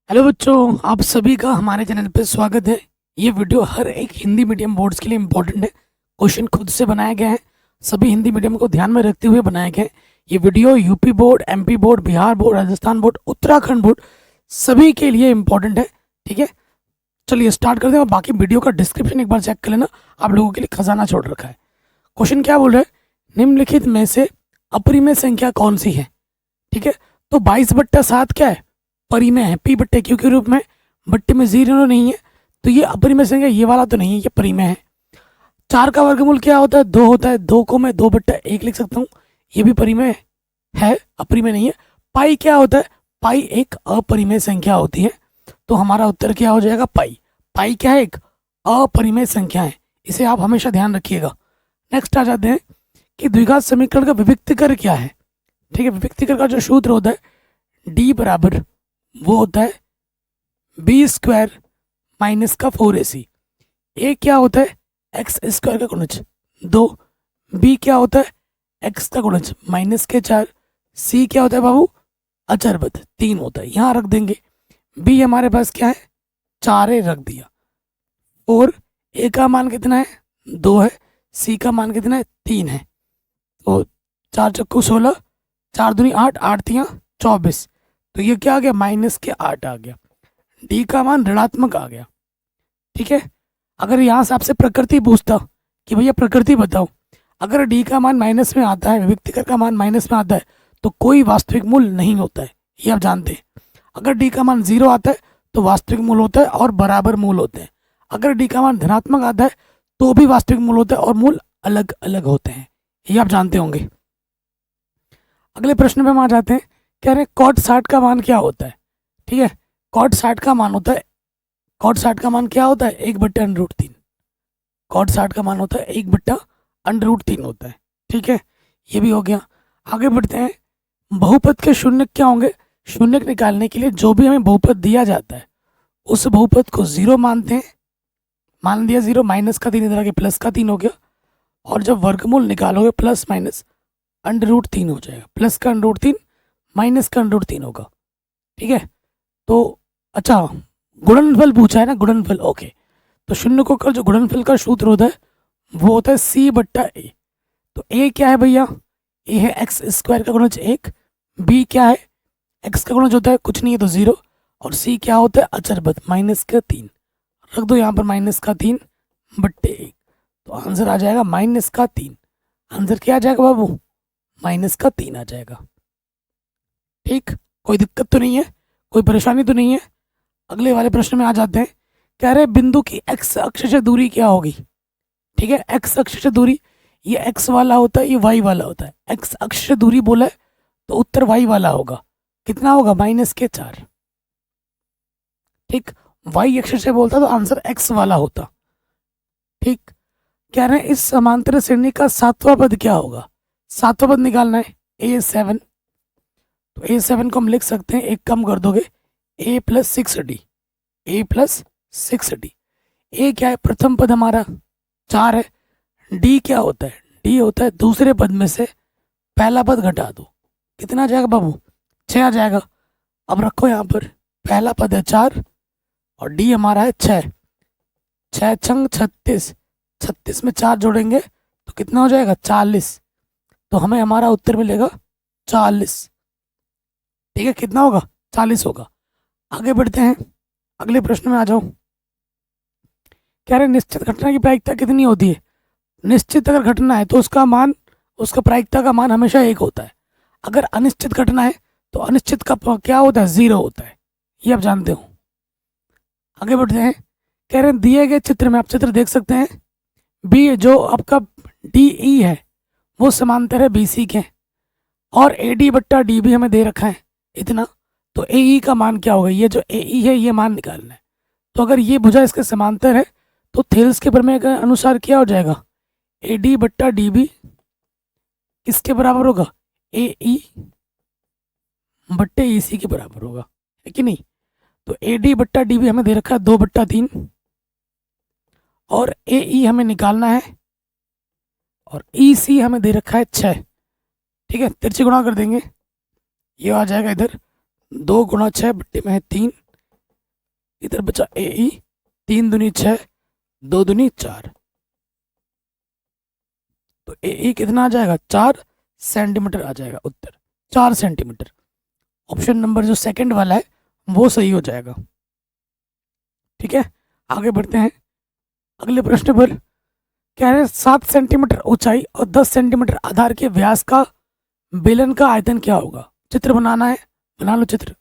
Hello बच्चों, आप सभी का हमारे चैनल पे स्वागत है। ये वीडियो हर एक हिंदी मीडियम बोर्ड्स के लिए इम्पोर्टेंट है। क्वेश्चन खुद से बनाया गया है, सभी हिंदी मीडियम को ध्यान में रखते हुए बनाया गया है। ये video UP board, MP board, Bihar board, Rajasthan board, Uttarakhand board सभी के लिए इम्पोर्टेंट है। ठीक है, चलिए स्टार्ट करते हैं। और बाकी वीडियो का डिस्क्रिप्शन एक बार चेक कर लेना, आप लोगों के लिए खजाना छोड़ रखा है। क्वेश्चन क्या बोल रहा है, निम्नलिखित में से अपरिमेय संख्या कौन सी है। ठीक है, तो 22/7 क्या है, परिमेय है, पी बट्टे क्यू के रूप में। बट्टे में जीरो नहीं है, तो ये अपरिमेय संख्या, ये वाला तो नहीं है, ये परिमेय है। 4 का वर्गमूल क्या होता है, 2 होता है। 2 को मैं 2/1 लिख सकता हूँ, ये भी परिमेय है, अपरिमेय नहीं है। पाई क्या होता है, पाई एक अपरिमेय संख्या होती है। तो हमारा उत्तर क्या हो जाएगा, पाई। पाई क्या है, एक अपरिमेय संख्या है, इसे आप हमेशा ध्यान रखिएगा। नेक्स्ट आ जाते हैं कि द्विघात समीकरण का विभक्तिकर क्या है। ठीक है, विभक्तिकर का जो सूत्र होता है डी बराबर वो होता है b² माइनस का 4ac। ए क्या होता है, x² का गुणज 2। बी क्या होता है, x का गुणज माइनस के 4। सी क्या होता है बाबू, अचरबद 3 होता है, यहाँ रख देंगे। बी हमारे पास क्या है, 4 है, रख दिया। और ए का मान कितना है, 2 है। सी का मान कितना है, 3 है। तो 4 चक्कू 16, 4 दूनी 8, 8 तियाँ 24। तो ये क्या आ गया, माइनस के 8 आ गया। डी का मान ऋणात्मक आ गया। ठीक है, अगर यहाँ से आपसे प्रकृति पूछता कि भैया प्रकृति बताओ, अगर डी का मान माइनस में आता है, विभक्तिकर का मान माइनस में आता है, तो कोई वास्तविक मूल नहीं होता है, ये आप जानते हैं। अगर डी का मान 0 आता है तो वास्तविक मूल होता है और बराबर मूल होते हैं। अगर डी का मान धनात्मक आता है तो भी वास्तविक मूल होता है और मूल अलग अलग होते हैं, ये आप जानते होंगे। अगले प्रश्न पे हम आ जाते हैं। कह रहे हैं कॉट 60 का मान क्या होता है। ठीक है, कॉट 60 का मान होता है, कॉट 60 का मान क्या होता है, 1/√3। कॉट 60 का मान होता है 1/√3 होता है। ठीक है, ये भी हो गया। आगे बढ़ते हैं, बहुपद के शून्य क्या होंगे। शून्य निकालने के लिए जो भी हमें बहुपद दिया जाता है उस बहुपद को 0 मानते हैं। मान दिया 0, माइनस का 3 इधर आके प्लस का 3 हो गया। और जब वर्गमूल निकालोगे प्लस माइनस √3 हो जाएगा। प्लस का √3 माइनस का √3 होगा। ठीक है, तो अच्छा गुणनफल पूछा है ना, गुणनफल, ओके। तो शून्य को कर, जो गुणनफल का सूत्र होता है वो होता है c/a। तो a क्या है भैया, a है x² का गुणज 1। b क्या है, x का गुणज होता है कुछ नहीं है तो 0। और c क्या होता है, अचरबद माइनस का 3। रख दो यहाँ पर माइनस का 3/1। तो आंसर आ जाएगा माइनस का 3। आंसर क्या आ जाएगा बाबू, माइनस का 3 आ जाएगा। ठीक, कोई दिक्कत तो नहीं है, कोई परेशानी तो नहीं है। अगले वाले प्रश्न में आ जाते हैं। कह रहे बिंदु की एक्स अक्ष से दूरी क्या होगी। ठीक है, एक्स अक्ष से दूरी, ये एक्स वाला होता है, ये वाई वाला होता है। एक्स अक्ष से दूरी बोला है तो उत्तर वाई वाला होगा। कितना होगा, -4। ठीक, वाई अक्ष से बोलता तो आंसर एक्स वाला होता। ठीक, कह रहे हैं इस समांतर श्रेणी का 7वां पद क्या होगा। 7वां पद निकालना है, A7। तो A7 को हम लिख सकते हैं, एक कम कर दोगे, A + 6D। A + 6D। ए क्या है, प्रथम पद हमारा 4 है। डी क्या होता है, डी होता है दूसरे पद में से पहला पद घटा दो। कितना आ जाएगा बाबू, 6 आ जाएगा। अब रखो यहाँ पर, पहला पद है 4 और डी हमारा है 6। 6 छंग 36, 36 में 4 जोड़ेंगे तो कितना हो जाएगा, 40। तो हमें हमारा उत्तर मिलेगा 40। ठीक है, कितना होगा, 40 होगा। आगे बढ़ते हैं, अगले प्रश्न में आ जाओ। कह रहे निश्चित घटना की प्रायिकता कितनी होती है। निश्चित अगर घटना है तो उसका मान, उसका प्रायिकता का मान हमेशा 1 होता है। अगर अनिश्चित घटना है तो अनिश्चित का क्या होता है, 0 होता है, ये आप जानते हो। आगे बढ़ते हैं। कह रहे हैं दिए गए चित्र में, आप चित्र देख सकते हैं, बी जो आपका DE है वो समांतर है BC के, और AD/DB भी हमें दे रखा है इतना। तो AE का मान क्या होगा, ये जो AE है ये मान निकालना है। तो अगर ये भुजा इसके समांतर है तो थेल्स के प्रमेय के अनुसार क्या हो जाएगा, AD/DB किसके बराबर होगा, AE/EC के बराबर होगा, है कि नहीं। तो AD/DB हमें दे रखा है 2/3 और AE हमें निकालना है और EC हमें दे रखा है 6। ठीक है, तिरछे गुणा कर देंगे, ये आ जाएगा इधर 2 × 6 बट्टे में है 3, इधर बचा ए ई, 3 दूनी 6, 2 दूनी 4, तो ए ई कितना आ जाएगा, 4 सेंटीमीटर आ जाएगा उत्तर, 4 सेंटीमीटर। ऑप्शन नंबर जो सेकंड वाला है वो सही हो जाएगा। ठीक है, आगे बढ़ते हैं अगले प्रश्न पर। कह रहे हैं 7 सेंटीमीटर ऊंचाई और 10 सेंटीमीटर आधार के व्यास का बेलन का आयतन क्या होगा। चित्र बनाना है, बना लो चित्र।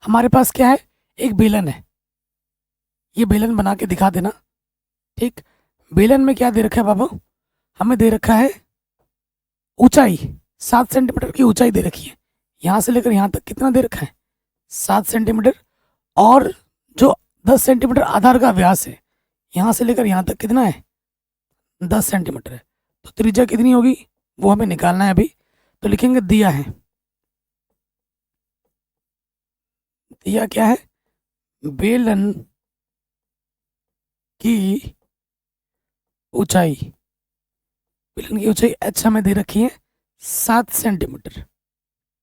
हमारे पास क्या है, एक बेलन है, ये बेलन बना के दिखा देना। ठीक, बेलन में क्या दे रखा है बाबू, हमें दे रखा है ऊंचाई, 7 सेंटीमीटर की ऊंचाई दे रखी है, यहाँ से लेकर यहाँ तक कितना दे रखा है, 7 सेंटीमीटर, और जो 10 सेंटीमीटर आधार का व्यास है, यहाँ से लेकर यहाँ तक कितना है, 10 सेंटीमीटर है। तो त्रिज्या कितनी होगी वो हमें निकालना है अभी। तो लिखेंगे दिया है, दिया क्या है, बेलन की ऊंचाई, बेलन की ऊंचाई h हमें दे रखी है 7 सेंटीमीटर।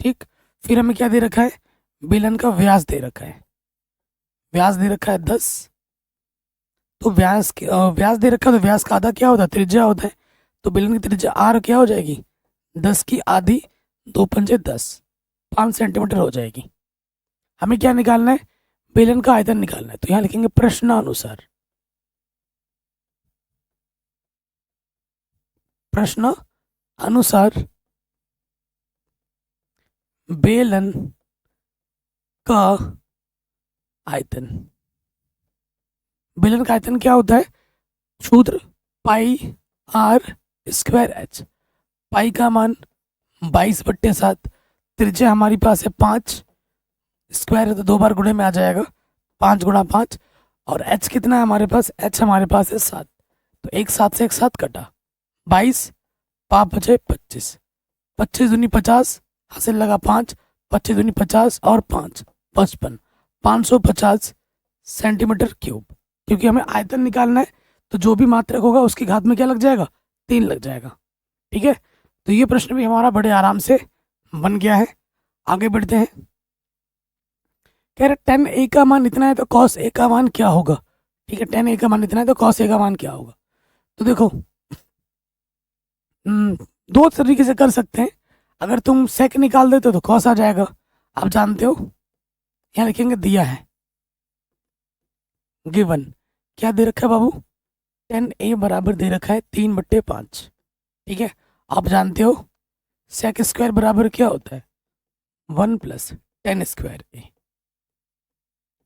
ठीक, फिर हमें क्या दे रखा है, बेलन का व्यास दे रखा है, व्यास दे रखा है 10। तो व्यास दे रखा है, तो व्यास का आधा क्या होता है, त्रिज्या होता है। तो बेलन की त्रिज्या r क्या हो जाएगी, 10 की आधी, 2 पंजे 10, 5 सेंटीमीटर हो जाएगी। हमें क्या निकालना है, बेलन का आयतन निकालना है। तो यहाँ लिखेंगे प्रश्नानुसार, प्रश्न अनुसार बेलन का आयतन, बेलन का आयतन क्या होता है, सूत्र पाई r स्क्वायर h। पाई का मान 22/7, त्रिज्या हमारी पास है 5, स्क्वायर है तो 2 बार गुणे में आ जाएगा, 5 गुणा 5, और h कितना है हमारे पास, h हमारे पास है 7। तो एक 7 से एक 7 कटा, 22, 5 बचे 25, 25 दूनी 50, हासिल लगा 5, 25 दूनी 50 और 5 55, 550 सेंटीमीटर क्यूब। क्योंकि हमें आयतन निकालना है तो जो भी मात्रक होगा उसकी घात में क्या लग जाएगा, 3 लग जाएगा। ठीक है, तो ये प्रश्न भी हमारा बड़े आराम से बन गया है। आगे बढ़ते हैं, कह रहे tan a का मान इतना है तो cos a का मान क्या होगा। ठीक है, tan a का मान इतना है तो cos a का मान क्या होगा। तो देखो, दो तरीके से कर सकते हैं। अगर तुम sec निकाल देते हो तो cos आ जाएगा, आप जानते हो। यहाँ लिखेंगे दिया है, गिवन क्या दे रखा है बाबू, tan a बराबर दे रखा है 3/5। ठीक है, आप जानते हो sec स्क्वायर बराबर क्या होता है, 1 + tan स्क्वायर a,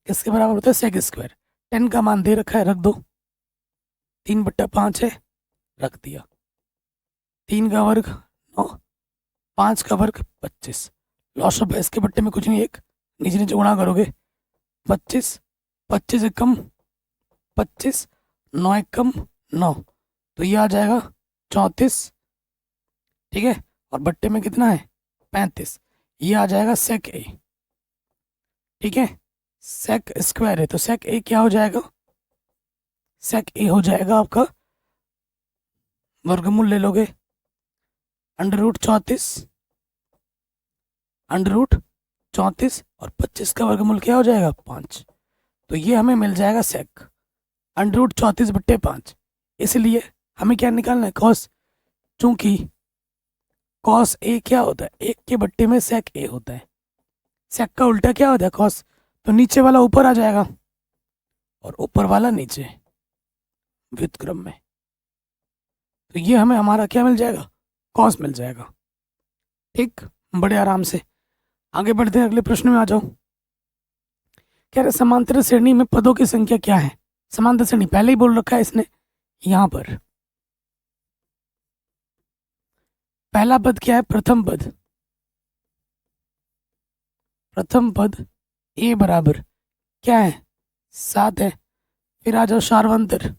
इसके बराबर होता है सेक स्क्वायर। 10 का मान दे रखा है, रख दो, 3/5 है, रख दिया, 3 का वर्ग 9, 5 का वर्ग 25, लॉस ऑफ इसके बट्टे में कुछ नहीं, एक नीचे नीचे गुणा करोगे, 25, 25 एकम 25, 9 एकम 9, तो ये आ जाएगा 34। ठीक है, और बट्टे में कितना है 35, ये आ जाएगा सेक ए। ठीक है, सेक स्क्वायर है तो सेक ए क्या हो जाएगा, सेक ए हो जाएगा आपका, वर्गमूल ले लोगे, √34, √34 और 25 का वर्गमूल क्या हो जाएगा 5। तो ये हमें मिल जाएगा सेक √34/5। इसलिए हमें क्या निकालना है, कॉस, चूंकि कॉस ए क्या होता है, 1 के बट्टे में सेक ए होता है, सेक का उल्टा क्या होता है कॉस, तो नीचे वाला ऊपर आ जाएगा और ऊपर वाला नीचे, व्युत्क्रम में। तो ये हमें हमारा क्या मिल जाएगा, कॉस मिल जाएगा। ठीक, बड़े आराम से आगे बढ़ते हैं, अगले प्रश्न में आ जाओ। कह रहे समांतर श्रेणी में पदों की संख्या क्या है। समांतर श्रेणी पहले ही बोल रखा है इसने, यहां पर पहला पद क्या है, प्रथम पद, प्रथम पद ए बराबर क्या है 7 है। फिर आ जाओ सार्वंतर,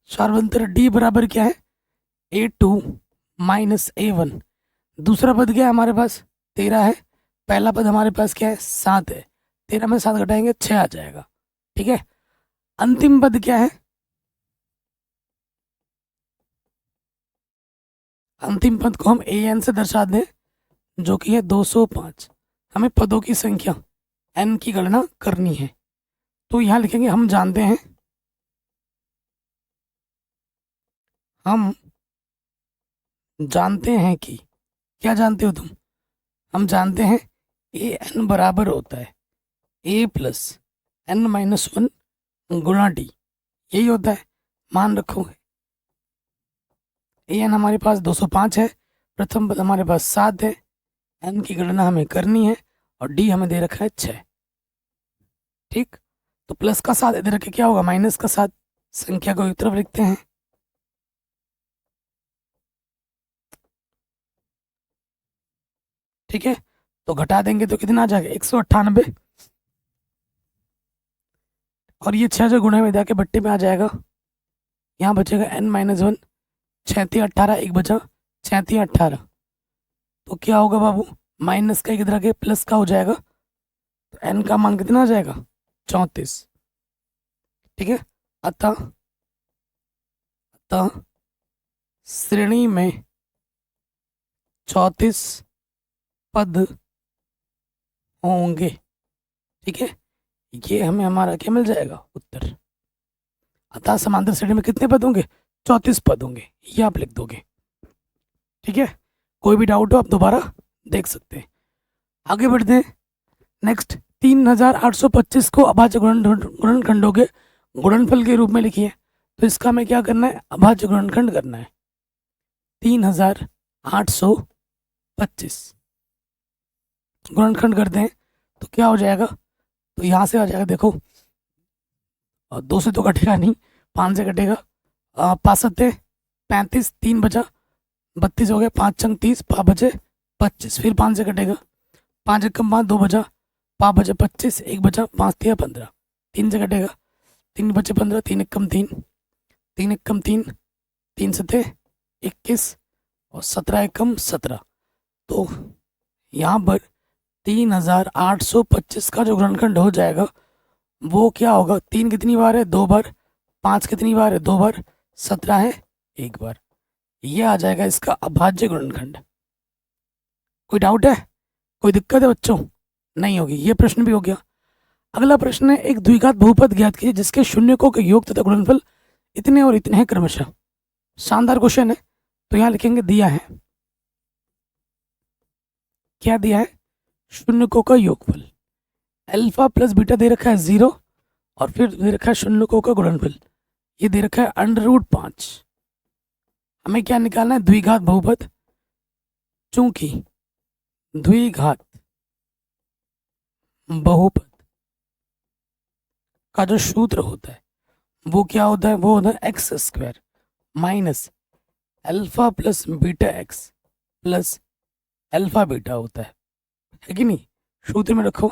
सार्वंतर डी बराबर क्या है A2 - A1। दूसरा पद क्या है हमारे पास 13 है, पहला पद हमारे पास क्या है 7 है, 13 में 7 घटाएंगे 6 आ जाएगा। ठीक है, अंतिम पद क्या है, अंतिम पद को हम AN से दर्शा दें जो कि है 205। हमें पदों की संख्या n की गणना करनी है। तो यहाँ लिखेंगे हम जानते हैं कि, क्या जानते हो तुम? हम जानते हैं ए एन बराबर होता है ए प्लस एन माइनस वन गुणा डी, यही होता है। मान रखो ए एन हमारे पास 205 है, प्रथम पद हमारे पास 7 है, एन की गणना हमें करनी है और डी हमें दे रखा है 6। ठीक, तो प्लस का 7 इधर रखे क्या होगा, माइनस का 7। संख्या को एक तरफ लिखते हैं। ठीक है, तो घटा देंगे तो कितना आ जाएगा, 198। और ये 6 जो गुणे में जाके बट्टे में आ जाएगा। यहाँ बचेगा n माइनस वन, 6×3 = 18, एक बचा 6×3 = 18। तो क्या होगा बाबू, माइनस का इधर आके प्लस का हो जाएगा, तो n का मान कितना आ जाएगा, 34। ठीक है, अतः श्रेणी में 34 पद होंगे। ठीक है, ये हमें हमारा क्या मिल जाएगा, उत्तर। अतः समांतर श्रेणी में कितने पद होंगे, 34 पद होंगे, ये आप लिख दोगे। ठीक है, कोई भी डाउट हो आप दोबारा देख सकते हैं। आगे बढ़ते हैं। नेक्स्ट, 3825 को अभाज्य गुणनखंडों के गुणनफल के रूप में लिखिए। तो इसका हमें क्या करना है, अभाज्य गुणनखंड करना है। 3825 गुणनखंड करते हैं तो क्या हो जाएगा, तो यहाँ से आ जाएगा, देखो 2 से तो कटेगा नहीं, 5 से कटेगा। 5 सत्ते 35, 3 बचा 32 हो गया, 5 छंग 30, 5 बचे 25, फिर 5 से कटेगा, 5 एकम 5, 2 बचा, 5 बचे 25, 1 बचा, 5 तिया 15, 3 से कटेगा, 3 बचे 15, 3 एकम 3, 3 एकम 3, 3 सत्ते 21 और 17 एकम 17। तो यहाँ पर 3825 का जो गुणनखंड हो जाएगा वो क्या होगा, 3 कितनी बार है, 2 बार, 5 कितनी बार है, 2 बार, 17 है 1 बार। ये आ जाएगा इसका अभाज्य गुणनखंड। कोई डाउट है, कोई दिक्कत है बच्चों? नहीं होगी, ये प्रश्न भी हो गया। अगला प्रश्न है, एक द्विघात बहुपद ज्ञात कीजिए जिसके शून्यकों के योग तथा गुणनफल इतने और इतने हैं क्रमशः। शानदार क्वेश्चन है। तो यहाँ लिखेंगे, दिया है, क्या दिया है, शून्यकों का योगफल, अल्फा प्लस बीटा दे रखा है 0, और फिर दे रखा है शून्यकों का गुणनफल, ये दे रखा है √5। हमें क्या निकालना है, द्विघात बहुपद। चूंकि द्विघात बहुपद का जो सूत्र होता है वो क्या होता है, वो होता है x² minus alpha plus beta x plus alpha beta होता है कि नहीं। सूत्र में रखो,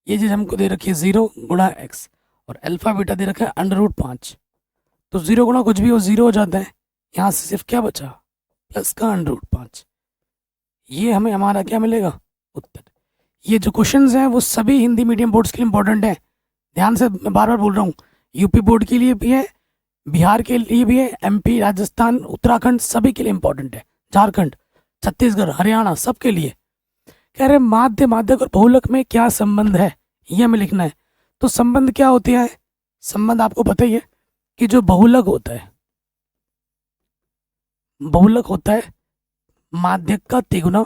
ये चीज हमको दे रखी है 0 गुणा x और अल्फा बीटा दे रखा है √5। तो 0 गुणा कुछ भी हो 0 हो जाता है, यहाँ से सिर्फ क्या बचा, प्लस का √5। ये हमें हमारा क्या मिलेगा, उत्तर। ये जो क्वेश्चंस हैं वो सभी हिंदी मीडियम बोर्ड्स के लिए इंपॉर्टेंट है। ध्यान से, मैं बार बार बोल रहा हूँ, यूपी बोर्ड के लिए भी है, बिहार के लिए भी है, MP, राजस्थान, उत्तराखंड सभी के लिए इंपॉर्टेंट है, झारखंड, छत्तीसगढ़, हरियाणा सबके लिए। कह रहे माध्य, माध्यक और बहुलक में क्या संबंध है, ये हमें लिखना है। तो संबंध क्या होते हैं, संबंध आपको पता ही है कि जो बहुलक होता है, बहुलक होता है माध्यक का तिगुना,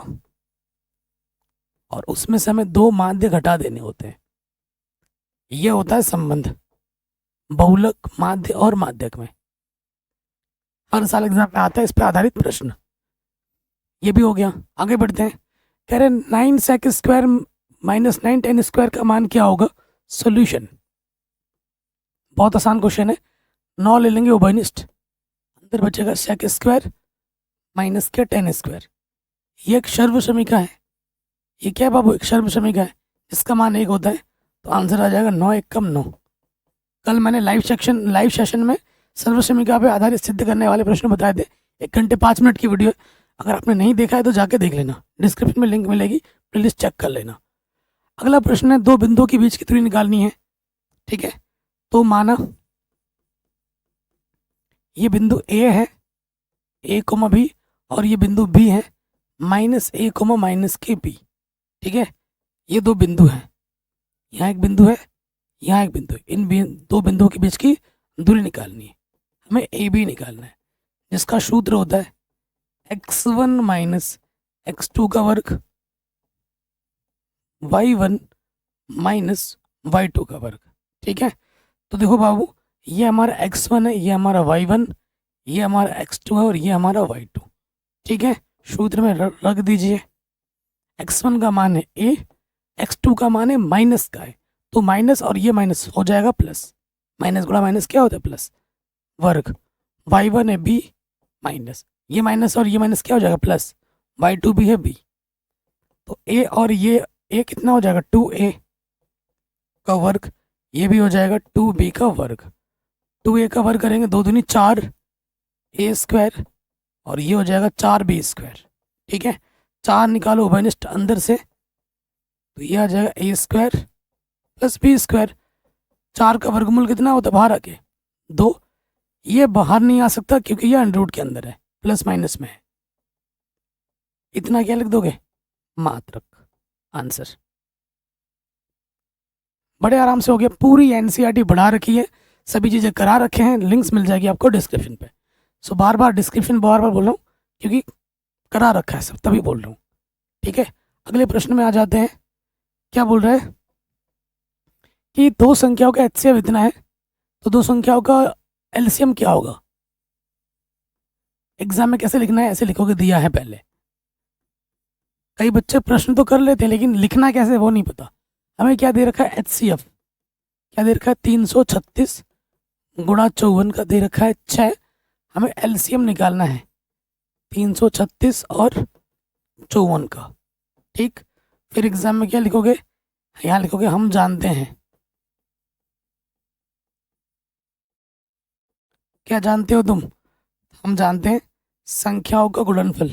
और उसमें से हमें 2 माध्य घटा देने होते हैं, ये होता है संबंध बहुलक, माध्य और माध्यक में। हर साल एग्जाम में आता है इस पर आधारित प्रश्न। ये भी हो गया। आगे बढ़ते हैं। कह रहे 9 sec² माइनस 9 tan² का मान क्या होगा, सॉल्यूशन। बहुत आसान क्वेश्चन है, 9 ले लेंगे उभयनिष्ठ, अंदर बचेगा sec² माइनस क्या tan²। ये एक सर्वसमीका है। ये क्या है बाबू, एक सर्वसमीका है जिसका मान 1 होता है। तो आंसर आ जाएगा 9 एकम 9। कल मैंने लाइव सेशन में सर्वसमीका पे आधारित सिद्ध करने वाले प्रश्न बताए थे। 1 घंटे 5 मिनट की वीडियो है, अगर आपने नहीं देखा है तो जाके देख लेना, डिस्क्रिप्शन में लिंक मिलेगी, प्लेलिस्ट चेक कर लेना। अगला प्रश्न है, 2 बिंदुओं के बीच की दूरी निकालनी है। ठीक है, तो माना ये बिंदु A है, A, B, और ये बिंदु B है -A, -K, B। ठीक है, ये दो बिंदु हैं, यहाँ एक बिंदु है, यहाँ एक बिंदु है, इन दो बिंदुओं के बीच की दूरी निकालनी है, हमें ए बी निकालना है, जिसका सूत्र होता है x1 माइनस x2 का वर्ग y1 माइनस y2 का वर्ग। ठीक है, तो देखो बाबू, ये हमारा x1 है, ये हमारा y1, ये हमारा x2 है और ये हमारा y2। ठीक है, सूत्र में रख दीजिए। x1 का मान है a, x2 का मान है माइनस का है, तो माइनस और ये माइनस हो जाएगा प्लस, माइनस गुणा माइनस क्या होता है प्लस, वर्ग। y1 है b माइनस, ये माइनस और ये माइनस क्या हो जाएगा प्लस, y2 भी है b, तो a और ये a कितना हो जाएगा 2a का वर्ग, ये भी हो जाएगा 2b का वर्ग। 2a का वर्ग करेंगे, दो दूनी 4a स्क्वायर और ये हो जाएगा 4b स्क्वायर। ठीक है, 4 निकालो उभयनिष्ठ अंदर से, तो ये आ जाएगा a square plus b square. 4 का वर्गमूल कितना होता है बाहर आके 2, ये बाहर नहीं आ सकता क्योंकि ये अंडर रूट के अंदर है, प्लस माइनस में है। इतना क्या लिख दोगे, मात्रक। आंसर बड़े आराम से हो गया। पूरी एनसीईआरटी बढ़ा रखी है, सभी चीज़ें करा रखे हैं, लिंक्स मिल जाएगी आपको डिस्क्रिप्शन पे। सो बार बार डिस्क्रिप्शन बार बार बोल रहा हूँ क्योंकि करा रखा है सब, तभी बोल रहा हूँ। ठीक है, अगले प्रश्न में आ जाते हैं। क्या बोल रहे हैं कि दो संख्याओं का एचसीएफ इतना है, तो दो संख्याओं का एलसीएम क्या होगा। एग्जाम में कैसे लिखना है, ऐसे लिखोगे, दिया है पहले। कई बच्चे प्रश्न तो कर लेते हैं लेकिन लिखना कैसे वो नहीं पता। हमें क्या दे रखा है, एचसीएफ क्या दे रखा है, 336 गुणा 54 का दे रखा है 6। हमें एलसीएम निकालना है 336 और 54 का। ठीक, फिर एग्जाम में क्या लिखोगे, यहाँ लिखोगे हम जानते हैं। क्या जानते हो तुम, हम जानते हैं संख्याओं का गुणनफल।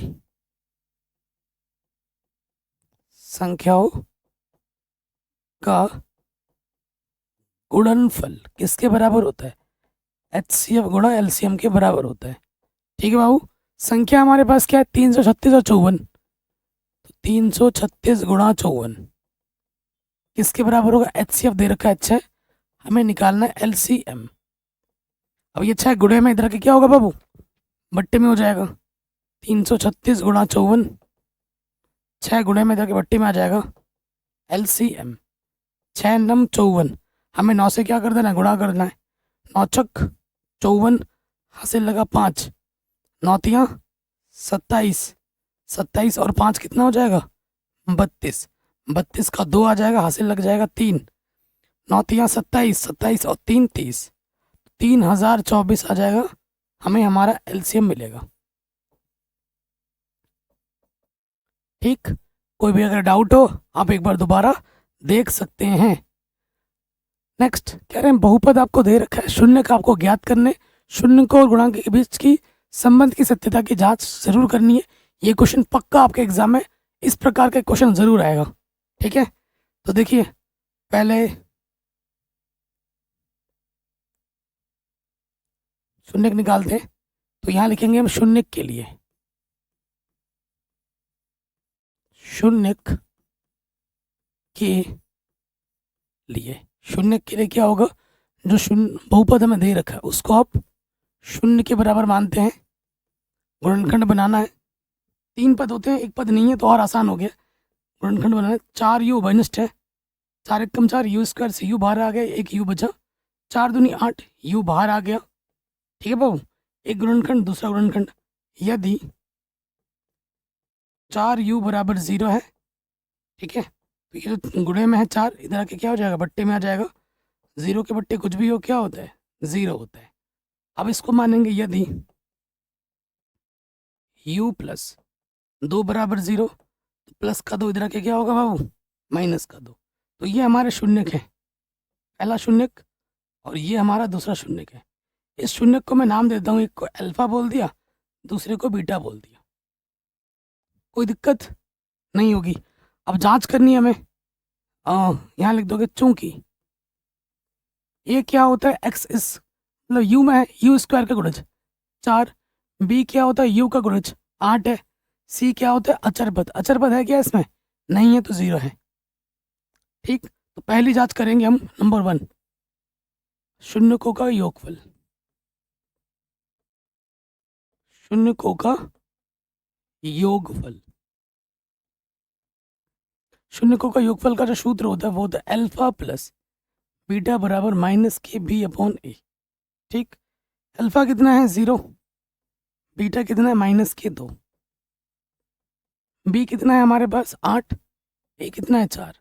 संख्याओं का गुणनफल किसके बराबर होता है, एचसीएफ गुणा एलसीएम के बराबर होता है। ठीक है बाबू, संख्या हमारे पास क्या है 336 और 54, तो 336 गुणा 54 किसके बराबर होगा, एचसीएफ दे रखा है 6, हमें निकालना है एलसीएम। अब ये 6 गुणे में इधर के क्या होगा बाबू, बट्टे में हो जाएगा। 336 गुणा 54, 6 गुणे में इधर के बट्टे में आ जाएगा एलसीएम। 6 नम 54, हमें 9 से क्या कर देना है, गुणा कर देना है। 9 छक 54, हासिल लगा 5, 9 तियाँ 27, 27 और 5 कितना हो जाएगा 32, 32 का 2 आ जाएगा, हासिल लग जाएगा 3, 9 तियाँ 27, 27 और 3 30, 3024 आ जाएगा, हमें हमारा एलसीएम मिलेगा। ठीक, कोई भी अगर डाउट हो आप एक बार दोबारा देख सकते हैं। नेक्स्ट कह रहे हैं बहुपद आपको दे रखा है, शून्य का आपको ज्ञात करने, शून्य को और गुणांक के बीच की संबंध की सत्यता की जांच जरूर करनी है। ये क्वेश्चन पक्का आपके एग्जाम में इस प्रकार का क्वेश्चन जरूर आएगा। ठीक है, तो देखिए पहले शून्य निकालते हैं, तो यहाँ लिखेंगे हम शून्य के लिए, शून्य के लिए, शून्य के लिए क्या होगा, जो शून्य बहुपद हमें दे रखा है उसको आप शून्य के बराबर मानते हैं। गुणनखंड बनाना है, 3 पद होते हैं, एक पद नहीं है तो और आसान हो गया। गुणनखंड बनाना है, 4 यू उभयनिष्ठ है, 4 एकम 4 यू स्क्वायर से यू बाहर आ गया, एक यू बचा, 4 दूनी 8 यू बाहर आ गया। ठीक है बाबू, एक गुणनखंड दूसरा गुणनखंड, यदि 4 यू बराबर 0 है, ठीक है, तो ये जो गुणे में है 4 इधर आके क्या हो जाएगा, बट्टे में आ जाएगा। 0 के बट्टे कुछ भी हो क्या होता है, 0 होता है। अब इसको मानेंगे यदि u प्लस 2 बराबर 0, तो प्लस का 2 इधर आके क्या होगा बाबू, माइनस का 2। तो ये हमारे शून्यक है, पहला शून्यक और ये हमारा दूसरा शून्यक है। इस शून्यक को मैं नाम देता हूँ, एक को अल्फा बोल दिया, दूसरे को बीटा बोल दिया, कोई दिक्कत नहीं होगी। अब जांच करनी है हमें, यहाँ लिख दोगे चूंकि ये क्या होता है, एक्स इस मतलब यू में है यू स्क्वायर का गुणज 4, बी क्या होता है यू का गुणज 8 है, सी क्या होता है अचर पद, अचर पद है क्या इसमें, नहीं है तो 0 है। ठीक, तो पहली जांच करेंगे हम नंबर 1, शून्यकों का योगफल। शून्यकों का योगफल, शून्यकों का योगफल का जो सूत्र होता है वो होता है अल्फा प्लस बीटा बराबर माइनस के बी अपॉन ए। ठीक, अल्फा कितना है 0, बीटा कितना है माइनस के 2, बी कितना है हमारे पास 8, ए कितना है 4,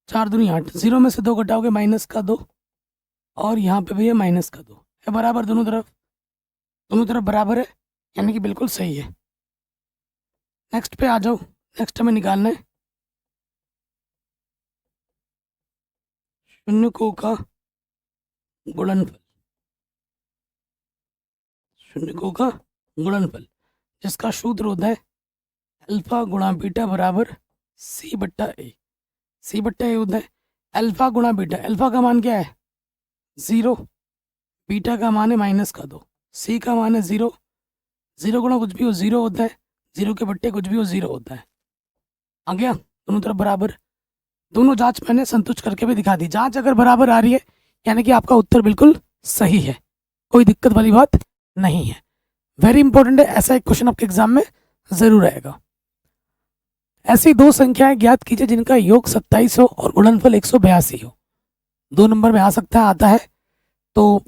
4 दूनी 8, 0 में से 2 घटाओगे माइनस का 2, और यहाँ पे भी है माइनस का 2, है बराबर दोनों तरफ बराबर है, यानी कि बिल्कुल सही है। नेक्स्ट पे आ जाओ, नेक्स्ट हमें निकालना है शून्यकों का गुणनफल। शून्यकों का गुणनफल जिसका सूत्र होता है अल्फा गुणा बीटा बराबर सी बट्टा ए। सी बट्टा ए होता है अल्फा गुणा बीटा, अल्फा का मान क्या है 0, बीटा का मान है माइनस का 2, सी का मान है 0, 0 गुणा कुछ भी हो 0 होता है, 0 के बट्टे कुछ भी हो 0 होता है। आ गया, दोनों तरफ बराबर। दोनों जांच मैंने संतुष्ट करके भी दिखा दी। जांच अगर बराबर आ रही है यानी कि आपका उत्तर बिल्कुल सही है, कोई दिक्कत वाली बात नहीं है। वेरी इंपॉर्टेंट है, ऐसा एक क्वेश्चन आपके एग्जाम में जरूर आएगा। ऐसी दो संख्याएं ज्ञात कीजिए जिनका योग 27 हो और गुणनफल 182 हो। 2 नंबर में आ सकता है, आता है, तो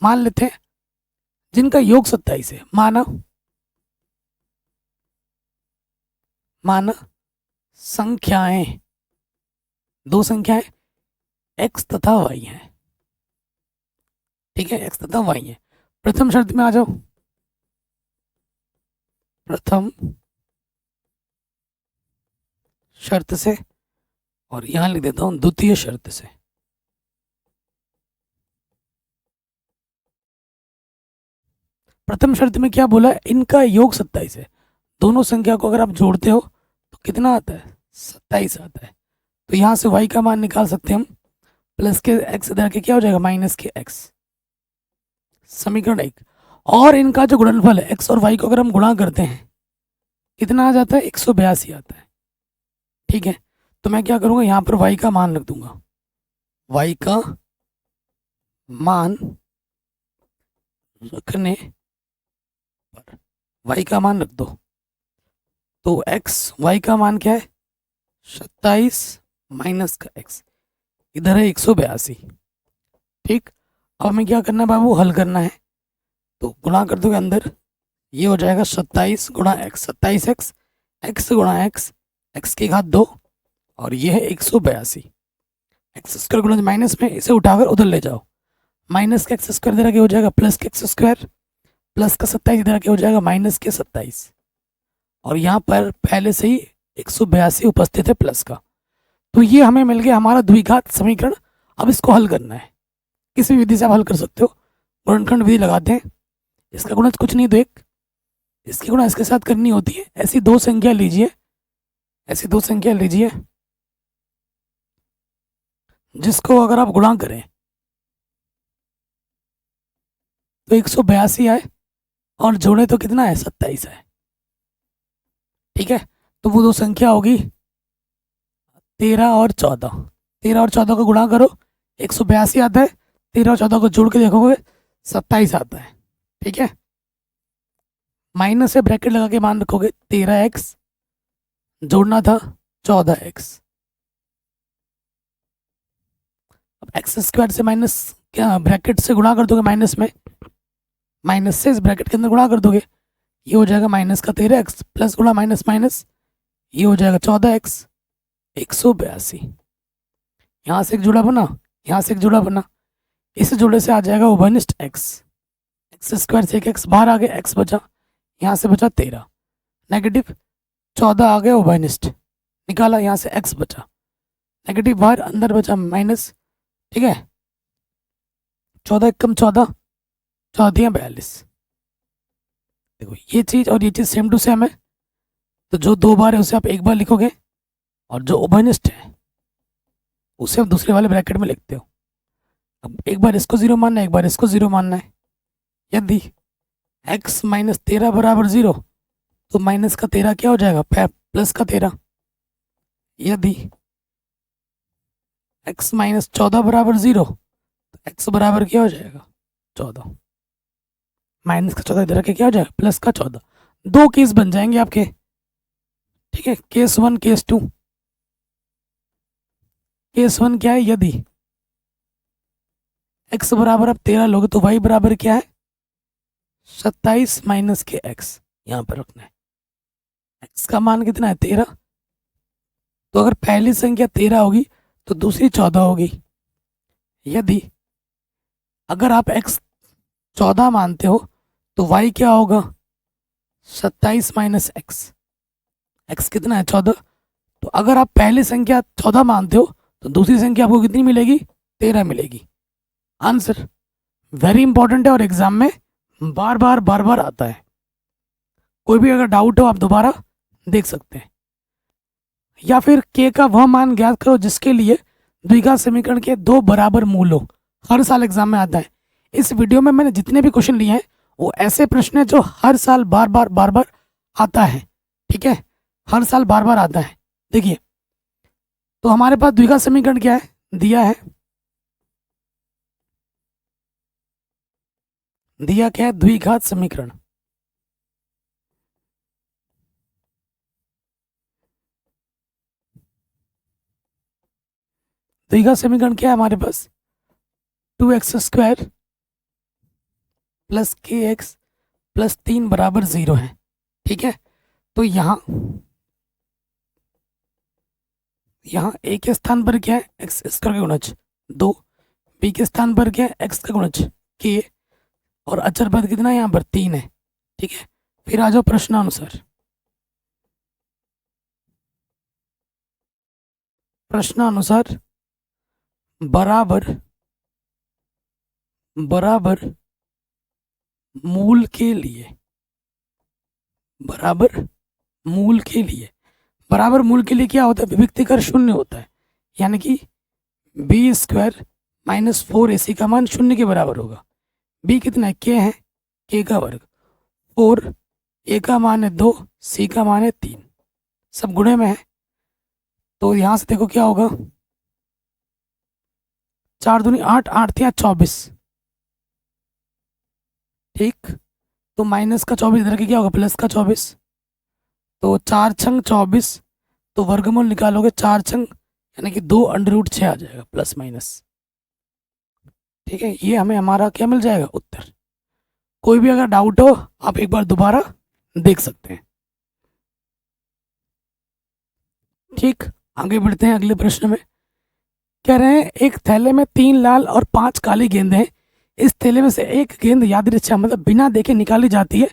मान लेते हैं जिनका योग 27 है। माना संख्याएं, दो संख्याएं x तथा y हैं। ठीक है, x तथा y है। प्रथम शर्त में आ जाओ, प्रथम शर्त से, और यहां लिख देता हूं द्वितीय शर्त से। प्रथम शर्त में क्या बोला, इनका योग 27 है। दोनों संख्या को अगर आप जोड़ते हो तो कितना आता है 27 आता है। तो यहां से y का मान निकाल सकते हैं हम, प्लस के x इधर के क्या हो जाएगा माइनस के x। समीकरण 1। और इनका जो गुणनफल है x और y को अगर हम गुणा करते हैं कितना आ जाता है 182 आता है। ठीक है, तो मैं क्या करूंगा यहाँ पर y का मान रख दूंगा, y का मान रखने पर y का मान रख दो, तो y का मान क्या है 27 माइनस का x, इधर है 182। ठीक, अब हमें क्या करना है बाबू, हल करना है। तो गुणा कर दोगे अंदर, ये हो जाएगा 27 गुणा x, 27x, x गुणा x की घात 2, और ये है 182। एक्स स्क्वायर गुणा माइनस में, इसे उठाकर उधर ले जाओ, माइनस का एक्स स्क्वायर इधर आके हो जाएगा प्लस का एक्स स्क्वायर, प्लस का 27 इधर आके हो जाएगा माइनस के 27, और यहाँ पर पहले से ही 182 उपस्थित है प्लस का। तो ये हमें मिल गया हमारा द्विघात समीकरण। अब इसको हल करना है, किसी विधि से आप हल कर सकते हो। गुणनखंड विधि लगाते हैं, इसका गुणज कुछ नहीं, तो एक इसकी गुणा इसके साथ करनी होती है। ऐसी दो संख्या लीजिए, ऐसी दो संख्या लीजिए जिसको अगर आप गुणा करें तो 182 आए, और जोड़े तो कितना है 27 है। ठीक है, तो वो दो संख्या होगी 13 और 14। 13 और 14 को गुणा करो 182 आता है, 13 और 14 को जोड़ के देखोगे 27 आता है। ठीक है, माइनस से ब्रैकेट लगा के मान रखोगे 13x, जोड़ना था 14x। अब एक्स स्क्वायर से माइनस क्या ब्रैकेट से गुणा कर दोगे माइनस में, माइनस से इस ब्रैकेट के अंदर गुणा कर दोगे, ये हो जाएगा माइनस का 13x प्लस गुणा माइनस माइनस, ये हो जाएगा 14x 182। यहाँ से एक जुड़ा बना, यहाँ से एक जुड़ा बना, इस जोड़े से आ जाएगा उभयनिष्ठ x। एक्स स्क्वायर से एक x बाहर आ गया, x बचा, यहाँ से बचा 13, नेगेटिव 14 आ गया उभयनिष्ठ, निकाला, यहाँ से x बचा, नेगेटिव बाहर, अंदर बचा माइनस। ठीक है, 14 कम 14, 14 42। देखो ये चीज़ और ये चीज़ सेम टू सेम है, तो जो दो बार है उसे आप एक बार लिखोगे, और जो उभयनिष्ठ है उसे आप दूसरे वाले ब्रैकेट में लिखते हो। अब एक बार इसको 0 मानना है, एक बार इसको 0 मानना है। यदि x माइनस 13 बराबर 0, तो माइनस का 13 क्या हो जाएगा प्लस का 13। यदि x माइनस 14 बराबर 0, तो x बराबर क्या हो जाएगा 14, माइनस का 14 इधर के क्या हो जाएगा प्लस का 14। दो केस बन जाएंगे आपके, ठीक है। Case 1 case 2। केस 1 क्या है, यदि x बराबर अब 13 लोगे तो y बराबर क्या है 27 माइनस के x, यहाँ पर रखना है। x का मान कितना है 13, तो अगर पहली संख्या 13 होगी तो दूसरी 14 होगी। यदि अगर आप x 14 मानते हो तो y क्या होगा 27 माइनस एक्स, x कितना है 14। तो अगर आप पहली संख्या 14 मानते हो तो दूसरी संख्या आपको कितनी मिलेगी 13 मिलेगी। आंसर वेरी इंपॉर्टेंट है और एग्जाम में बार बार आता है। कोई भी अगर डाउट हो आप दोबारा देख सकते हैं। या फिर k का वह मान ज्ञात करो जिसके लिए द्विघात समीकरण के दो बराबर मूल हो। हर साल एग्जाम में आता है। इस वीडियो में मैंने जितने भी क्वेश्चन लिए हैं वो ऐसे प्रश्न है जो हर साल बार बार आता है, ठीक है, हर साल बार आता है। देखिए, तो हमारे पास द्विघात समीकरण क्या है, दिया है, दिया क्या है द्विघात समीकरण। द्विघात समीकरण क्या है हमारे पास 2x² प्लस kx प्लस 3 बराबर 0 है, ठीक है। तो यहाँ a के स्थान पर क्या है x² का गुणज 2, b के स्थान पर क्या है x का गुणज k, और अचर पद कितना है यहाँ पर 3 है, ठीक है। फिर आ जाओ प्रश्नानुसार। प्रश्नानुसार बराबर मूल के लिए, बराबर मूल के लिए, बराबर मूल के लिए क्या होता है विभक्ति कर शून्य होता है, यानी कि b² माइनस 4ac का मान शून्य के बराबर होगा। b कितना है k है, k का वर्ग 4, a का मान है 2, c का मान है 3, सब गुणे में है। तो यहाँ से देखो क्या होगा 4 दूनी 8, 8 या 24, ठीक। तो माइनस का 24 इधर के क्या होगा प्लस का 24, तो 4 छंग 24, तो वर्गमूल निकालोगे 4 छंग यानी कि 2√6 आ जाएगा प्लस माइनस, ठीक है। ये हमें हमारा क्या मिल जाएगा उत्तर। कोई भी अगर डाउट हो आप एक बार दोबारा देख सकते हैं, ठीक। आगे बढ़ते हैं अगले प्रश्न में। कह रहे हैं एक थैले में 3 लाल और 5 काली गेंद हैं। इस थैले में से एक गेंद यादृच्छा मतलब बिना देखे निकाली जाती है।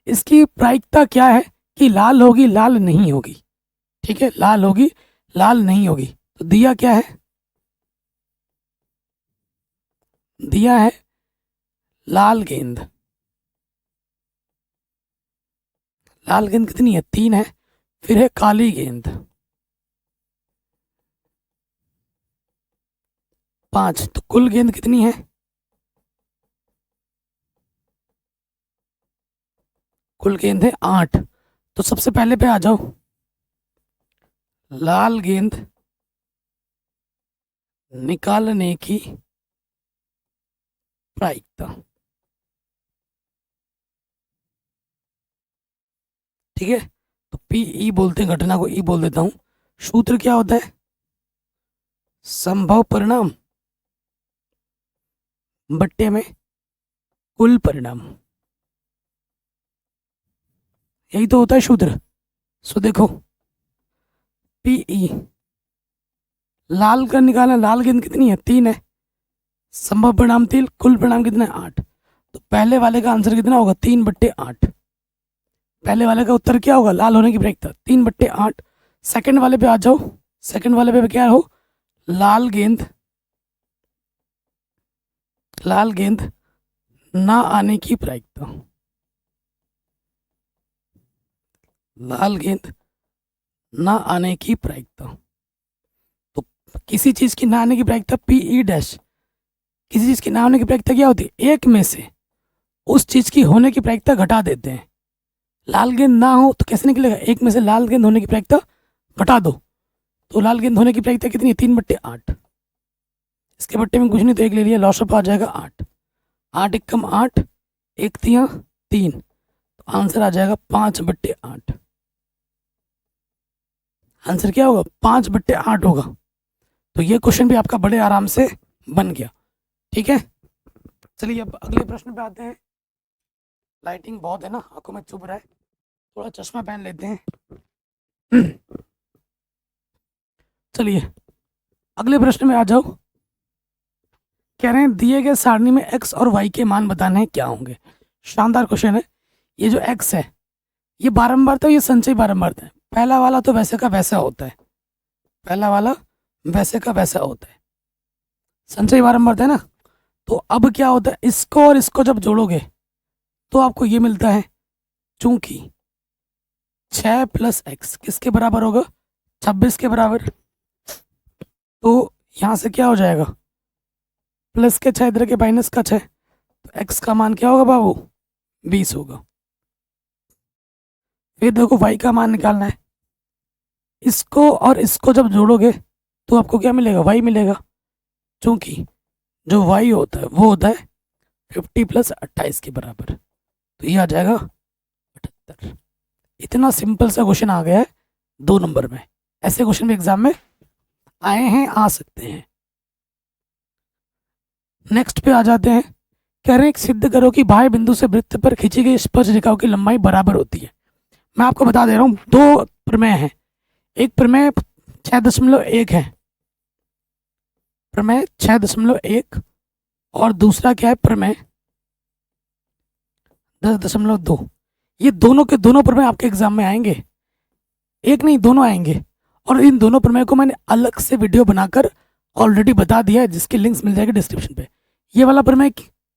इसकी प्रायिकता क्या है कि लाल होगी लाल नहीं होगी, ठीक है, लाल होगी लाल नहीं होगी। तो दिया क्या है, दिया है लाल गेंद, लाल गेंद कितनी है 3 है। फिर है काली गेंद 5, तो कुल गेंद कितनी है, कुल गेंद है 8। तो सबसे पहले पे आ जाओ, लाल गेंद निकालने की प्रायिकता, ठीक है। तो PE बोलते हैं घटना को, E बोल देता हूं। सूत्र क्या होता है संभव परिणाम बट्टे में कुल परिणाम, यही तो होता है सूत्र। सो देखो PE लाल का निकालना, लाल गेंद कितनी है 3 है, संभव परिणाम 3, कुल परिणाम कितना है 8। तो पहले वाले का आंसर कितना होगा 3/8। पहले वाले का उत्तर क्या होगा लाल होने की प्रायिकता 3/8। सेकंड वाले पे आ जाओ, सेकंड वाले पे क्या हो लाल गेंद, लाल गेंद ना आने की प्रायिकता, लाल गेंद ना आने की प्रायिकता। तो किसी चीज की ना आने की प्रायिकता PE डैश, किसी चीज की ना होने की प्रायिकता क्या होती है एक में से उस चीज की होने की प्रायिकता घटा देते हैं। लाल गेंद ना हो तो कैसे निकलेगा, एक में से लाल गेंद होने की प्रायिकता घटा दो, तो लाल गेंद होने की प्रायिकता कितनी है 3/8। इसके बट्टे में कुछ नहीं तो एक ले लिया, लॉसअप आ जाएगा 8, 8 एक कम 8, एक तिया 3, तो आंसर आ जाएगा 5/8। आंसर क्या होगा? 5/8 होगा। तो ये क्वेश्चन भी आपका बड़े आराम से बन गया। ठीक है, चलिए अब अगले प्रश्न पे आते हैं। लाइटिंग बहुत है ना, आंखों में चुभ रहा है, थोड़ा चश्मा पहन लेते हैं। चलिए अगले प्रश्न में आ जाओ। कह रहे हैं दिए गए सारणी में x और y के मान बताने हैं, क्या होंगे? शानदार क्वेश्चन है। ये जो x है ये बारंबार था, ये संचय बारंबार था। पहला वाला तो वैसे का वैसा होता है, पहला वाला वैसे का वैसा होता है, संचय बारंबार था ना। तो अब क्या होता है, इसको और इसको जब जोड़ोगे तो आपको ये मिलता है, चूंकि 6 + x किसके बराबर होगा? 26 के बराबर। तो यहाँ से क्या हो जाएगा, प्लस के 6 इधर के माइनस का 6, तो x का मान क्या होगा बाबू? 20 होगा। फिर देखो y का मान निकालना है, इसको और इसको जब जोड़ोगे तो आपको क्या मिलेगा? y मिलेगा, चूंकि जो y होता है वो होता है 50 + 28 के बराबर, तो ये आ जाएगा 78। इतना सिंपल सा क्वेश्चन आ गया है 2 नंबर में। ऐसे क्वेश्चन भी एग्जाम में आए हैं, आ सकते हैं। नेक्स्ट पे आ जाते हैं। कह रहे हैं सिद्ध करो कि बाह्य बिंदु से वृत्त पर खींची गई स्पर्श रेखाओं की लंबाई बराबर होती है। मैं आपको बता दे रहा हूँ, 2 प्रमेय हैं। एक प्रमेय 6.1 है, प्रमेय 6.1, और दूसरा क्या है? प्रमेय 10.2। ये दोनों के दोनों प्रमेय आपके एग्जाम में आएंगे, एक नहीं दोनों आएंगे। और इन दोनों प्रमेय को मैंने अलग से वीडियो बनाकर ऑलरेडी बता दिया है, जिसकी लिंक्स मिल जाएगी डिस्क्रिप्शन पे। ये वाला प्रमेय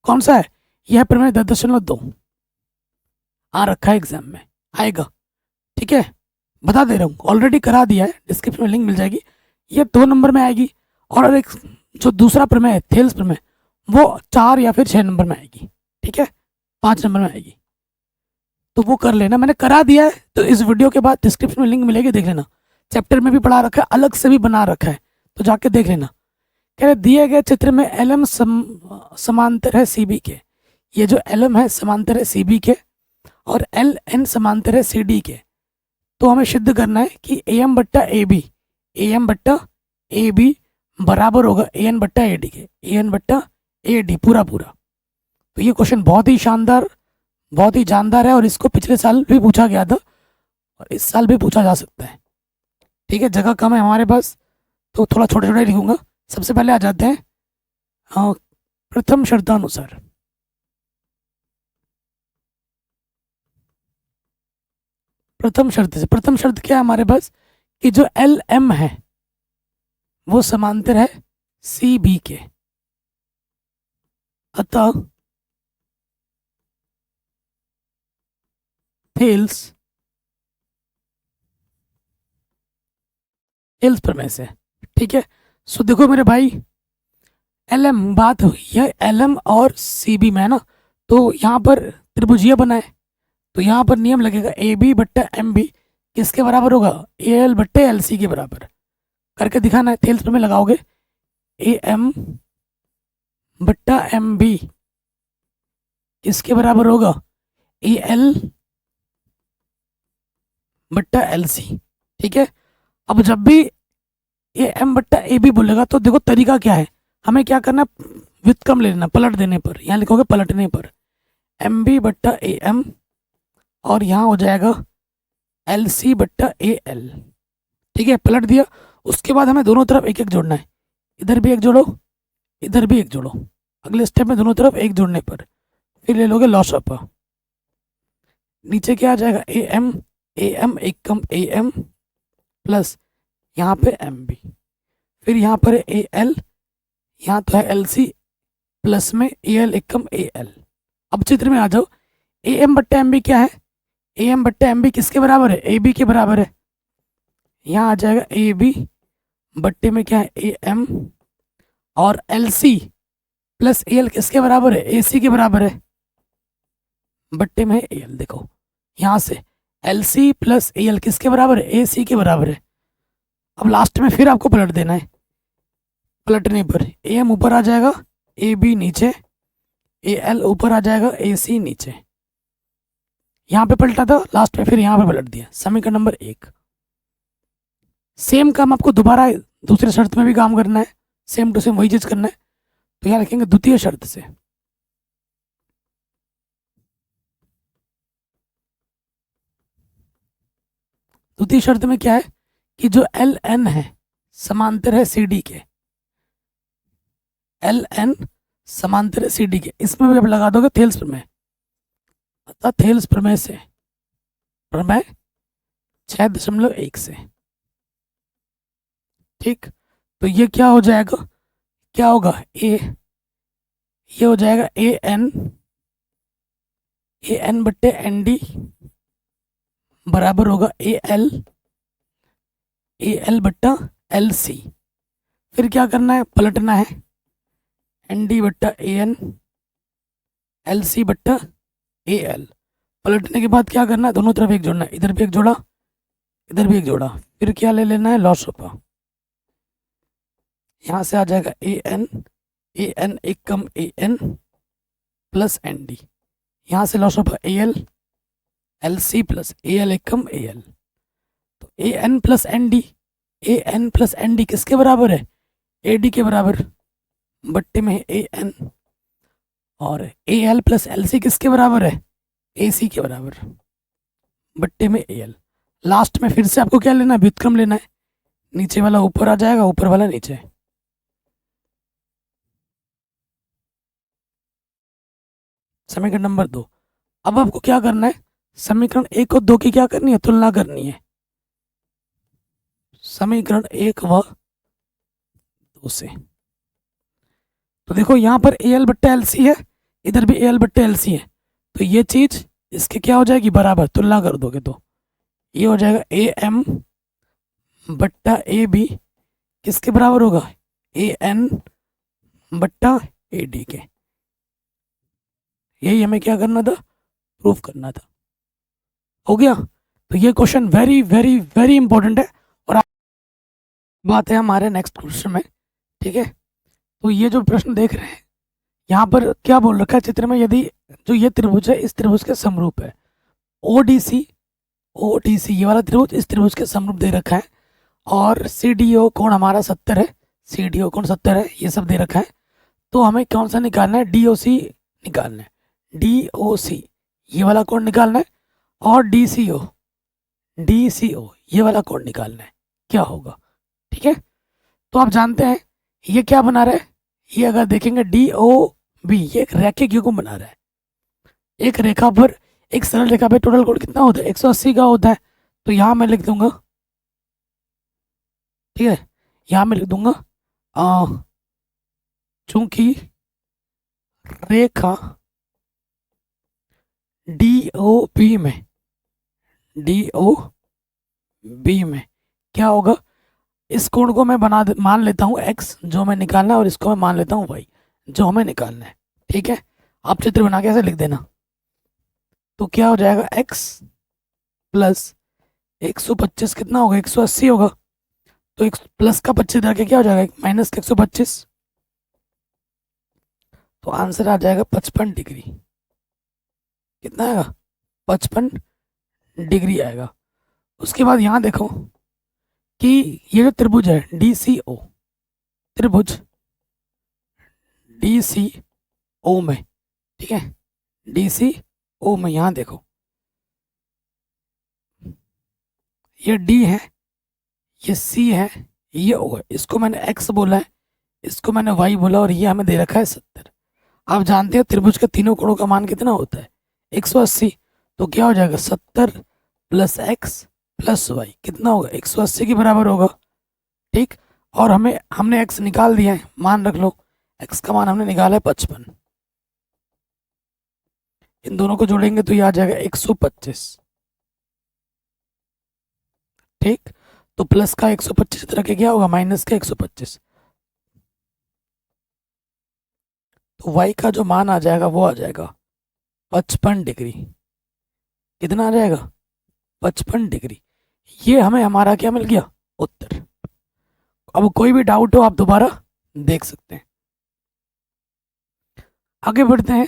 कौन सा है? यह प्रमेय 10.2 आ रखा है, एग्जाम में आएगा। ठीक है, बता दे रहा हूँ, ऑलरेडी करा दिया है, डिस्क्रिप्शन में लिंक मिल जाएगी। ये 2 नंबर में आएगी, और एक जो दूसरा प्रमेय है थेल्स प्रमेय, वो 4 या फिर 6 नंबर में आएगी। ठीक है, 5 नंबर में आएगी, तो वो कर लेना, मैंने करा दिया है। तो इस वीडियो के बाद डिस्क्रिप्शन में लिंक मिलेगी, देख लेना। चैप्टर में भी पढ़ा रखा है, अलग से भी बना रखा है, तो जाके देख लेना। कह रहे दिए गए चित्र में LM समांतर है CB के। ये जो LM है समांतर है CB के, और LN समांतर है CD के। तो हमें सिद्ध करना है कि AM/AB, AM/AB बराबर होगा AN/AD के, AN/AD पूरा पूरा। तो ये क्वेश्चन बहुत ही शानदार, बहुत ही जानदार है, और इसको पिछले साल भी पूछा गया था, और इस साल भी पूछा जा सकता है। ठीक है, जगह कम है हमारे पास, तो थोड़ा छोटे छोटे लिखूंगा। सबसे पहले आ जाते हैं प्रथम शर्तानुसार। प्रथम शर्त क्या है हमारे पास, कि जो LM है वो समांतर है CB के, अतः थेल्स प्रमेय से। ठीक है, सो देखो मेरे भाई, LM बात हुई है LM और CB में, है ना। तो यहाँ पर त्रिभुजीय बना है, तो यहाँ पर नियम लगेगा AB/MB किसके बराबर होगा? AL/LC के बराबर। करके दिखाना है, थेल्स प्रमेय लगाओगे, AM/MB किसके बराबर होगा? AL/LC। ठीक है, अब जब भी AM/AB बोलेगा तो देखो तरीका क्या है, हमें क्या करना, व्युत्क्रम ले लेना, पलट देने पर। यहाँ लिखोगे पलटने पर MB/AM, और यहाँ हो जाएगा LC/AL। ठीक है, पलट दिया। उसके बाद हमें दोनों तरफ एक एक जोड़ना है, इधर भी एक जोड़ो, इधर भी एक जोड़ो। अगले स्टेप में दोनों तरफ एक जोड़ने पर फिर ले लोगे लॉसअप। नीचे क्या आ जाएगा? AM एक कम AM प्लस यहाँ पे MB, फिर यहाँ पर AL, यहाँ तो है LC प्लस में AL एक कम AL। अब चित्र में आ जाओ, AM/MB क्या है? AM/MB किसके बराबर है? AB के बराबर है। यहाँ आ जाएगा AB बट्टे में क्या है? AM, और LC प्लस AL किसके बराबर है? AC के बराबर है, बट्टे में AL। देखो यहाँ से LC प्लस AL किसके बराबर है? AC के बराबर है। अब लास्ट में फिर आपको पलट देना है, पलटने पर ए एम ऊपर आ जाएगा, ए बी नीचे, ए एल ऊपर आ जाएगा, ए सी नीचे। यहाँ पे पलटा था, लास्ट में फिर यहाँ पे पलट दिया। समीकरण नंबर 1। सेम काम आपको दोबारा दूसरे शर्त में भी काम करना है, सेम टू सेम वही चीज करना है। तो यहाँ लिखेंगे द्वितीय शर्त से। द्वितीय शर्त में क्या है कि जो एल एन है समांतर है सी डी के, एल एन समांतर है सी डी के, इसमें भी आप लगा दोगे थेल्स प्रमेय। अतः थेल्स प्रमेय से, प्रमेय 6.1 से। ठीक, तो ये क्या हो जाएगा, क्या होगा ये हो जाएगा ए एन बट्टे एन डी बराबर होगा ए एल बट्टा एल सी। फिर क्या करना है, पलटना है, एन डी बट्टा ए एन, एल सी बट्टा ए एल। पलटने के बाद क्या करना है, दोनों तरफ एक जोड़ना है, इधर भी एक जोड़ा, इधर भी एक जोड़ा। फिर क्या ले लेना है, लॉस ऑफ, यहाँ से आ जाएगा ए एन एक कम A N plus N D, यहाँ से loss of A L C plus A L एक कम ए एल। तो A N plus N D किसके बराबर है, ए डी के बराबर, बट्टे में ए एन, और A L plus L C किसके बराबर है, ए सी के बराबर, बट्टे में ए एल। लास्ट में फिर से आपको क्या लेना है, व्युत्क्रम लेना है, नीचे वाला ऊपर आ जाएगा, ऊपर वाला नीचे। समीकरण नंबर 2। अब आपको क्या करना है, समीकरण 1 और 2 की क्या करनी है, तुलना करनी है। समीकरण 1 व 2 से। तो देखो यहाँ पर ए एल बट्टे एल सी है, इधर भी ए एल बट्टे एल सी है, तो ये चीज इसके क्या हो जाएगी, बराबर। तुलना कर दोगे तो ये हो जाएगा ए एम बट्टा ए बी किसके बराबर होगा, ए एन बट्टा ए डी के। यही हमें क्या करना था, प्रूफ करना था। हो गया। तो ये question very very very important है। और बात है हमारे नेक्स्ट क्वेश्चन में, ठीक है। तो ये जो प्रश्न देख रहे हैं यहाँ पर क्या बोल रखा है चित्र में, यदि जो ये त्रिभुज है इस त्रिभुज के समरूप है, ओडीसी ये वाला त्रिभुज इस त्रिभुज के समरूप दे रखा है, और सी डी ओ कोण हमारा 70 है, सी डी ओ कोण 70 है, ये सब दे रखा है। तो हमें कौन सा निकालना है, डी ओ सी निकालना है, डी ओ सी ये वाला कोण निकालना है, और डी सी ओ ये वाला कोण निकालना है। क्या होगा, ठीक है। तो आप जानते हैं ये क्या बना रहा है, ये अगर देखेंगे डी ओ बी, ये एक रैखिक युग्म बना रहा है। एक रेखा पर, एक सरल रेखा पे टोटल कोण कितना होता है, 180 का होता है। तो यहाँ मैं लिख दूंगा, ठीक है, यहाँ मैं लिख दूंगा चूंकि रेखा डी ओ बी में क्या होगा, इस कोण को मैं मान लेता हूँ x जो मैं निकालना है, और इसको मैं मान लेता हूँ y जो हमें निकालना है, ठीक है। आप चित्र बना के ऐसे लिख देना। तो क्या हो जाएगा, x प्लस 125 कितना होगा, 180 होगा। तो एक प्लस का 25 रख के क्या हो जाएगा, माइनस का 125। तो आंसर आ जाएगा 55 डिग्री। कितना आएगा, 55 डिग्री आएगा। उसके बाद यहाँ देखो कि ये जो त्रिभुज है DCO, त्रिभुज DCO में, ठीक है, DCO में यहाँ देखो ये D है, ये C है, ये O है। इसको मैंने X बोला है, इसको मैंने Y बोला, और ये हमें दे रखा है 70। आप जानते हैं त्रिभुज के तीनों कोणों का मान कितना होता है, 180। तो क्या हो जाएगा, 70 प्लस x प्लस वाई कितना होगा, 180 के बराबर होगा, ठीक। और हमने x निकाल दिया है, मान रख लो, x का मान हमने निकाला है 55। इन दोनों को जोड़ेंगे तो ये आ जाएगा 125, ठीक। तो प्लस का 125 तरह के क्या होगा, माइनस का 125। तो y का जो मान आ जाएगा वो आ जाएगा 55 डिग्री। कितना आ जाएगा, 55 डिग्री। ये हमें हमारा क्या मिल गया, उत्तर। अब कोई भी डाउट हो आप दोबारा देख सकते हैं। आगे बढ़ते हैं।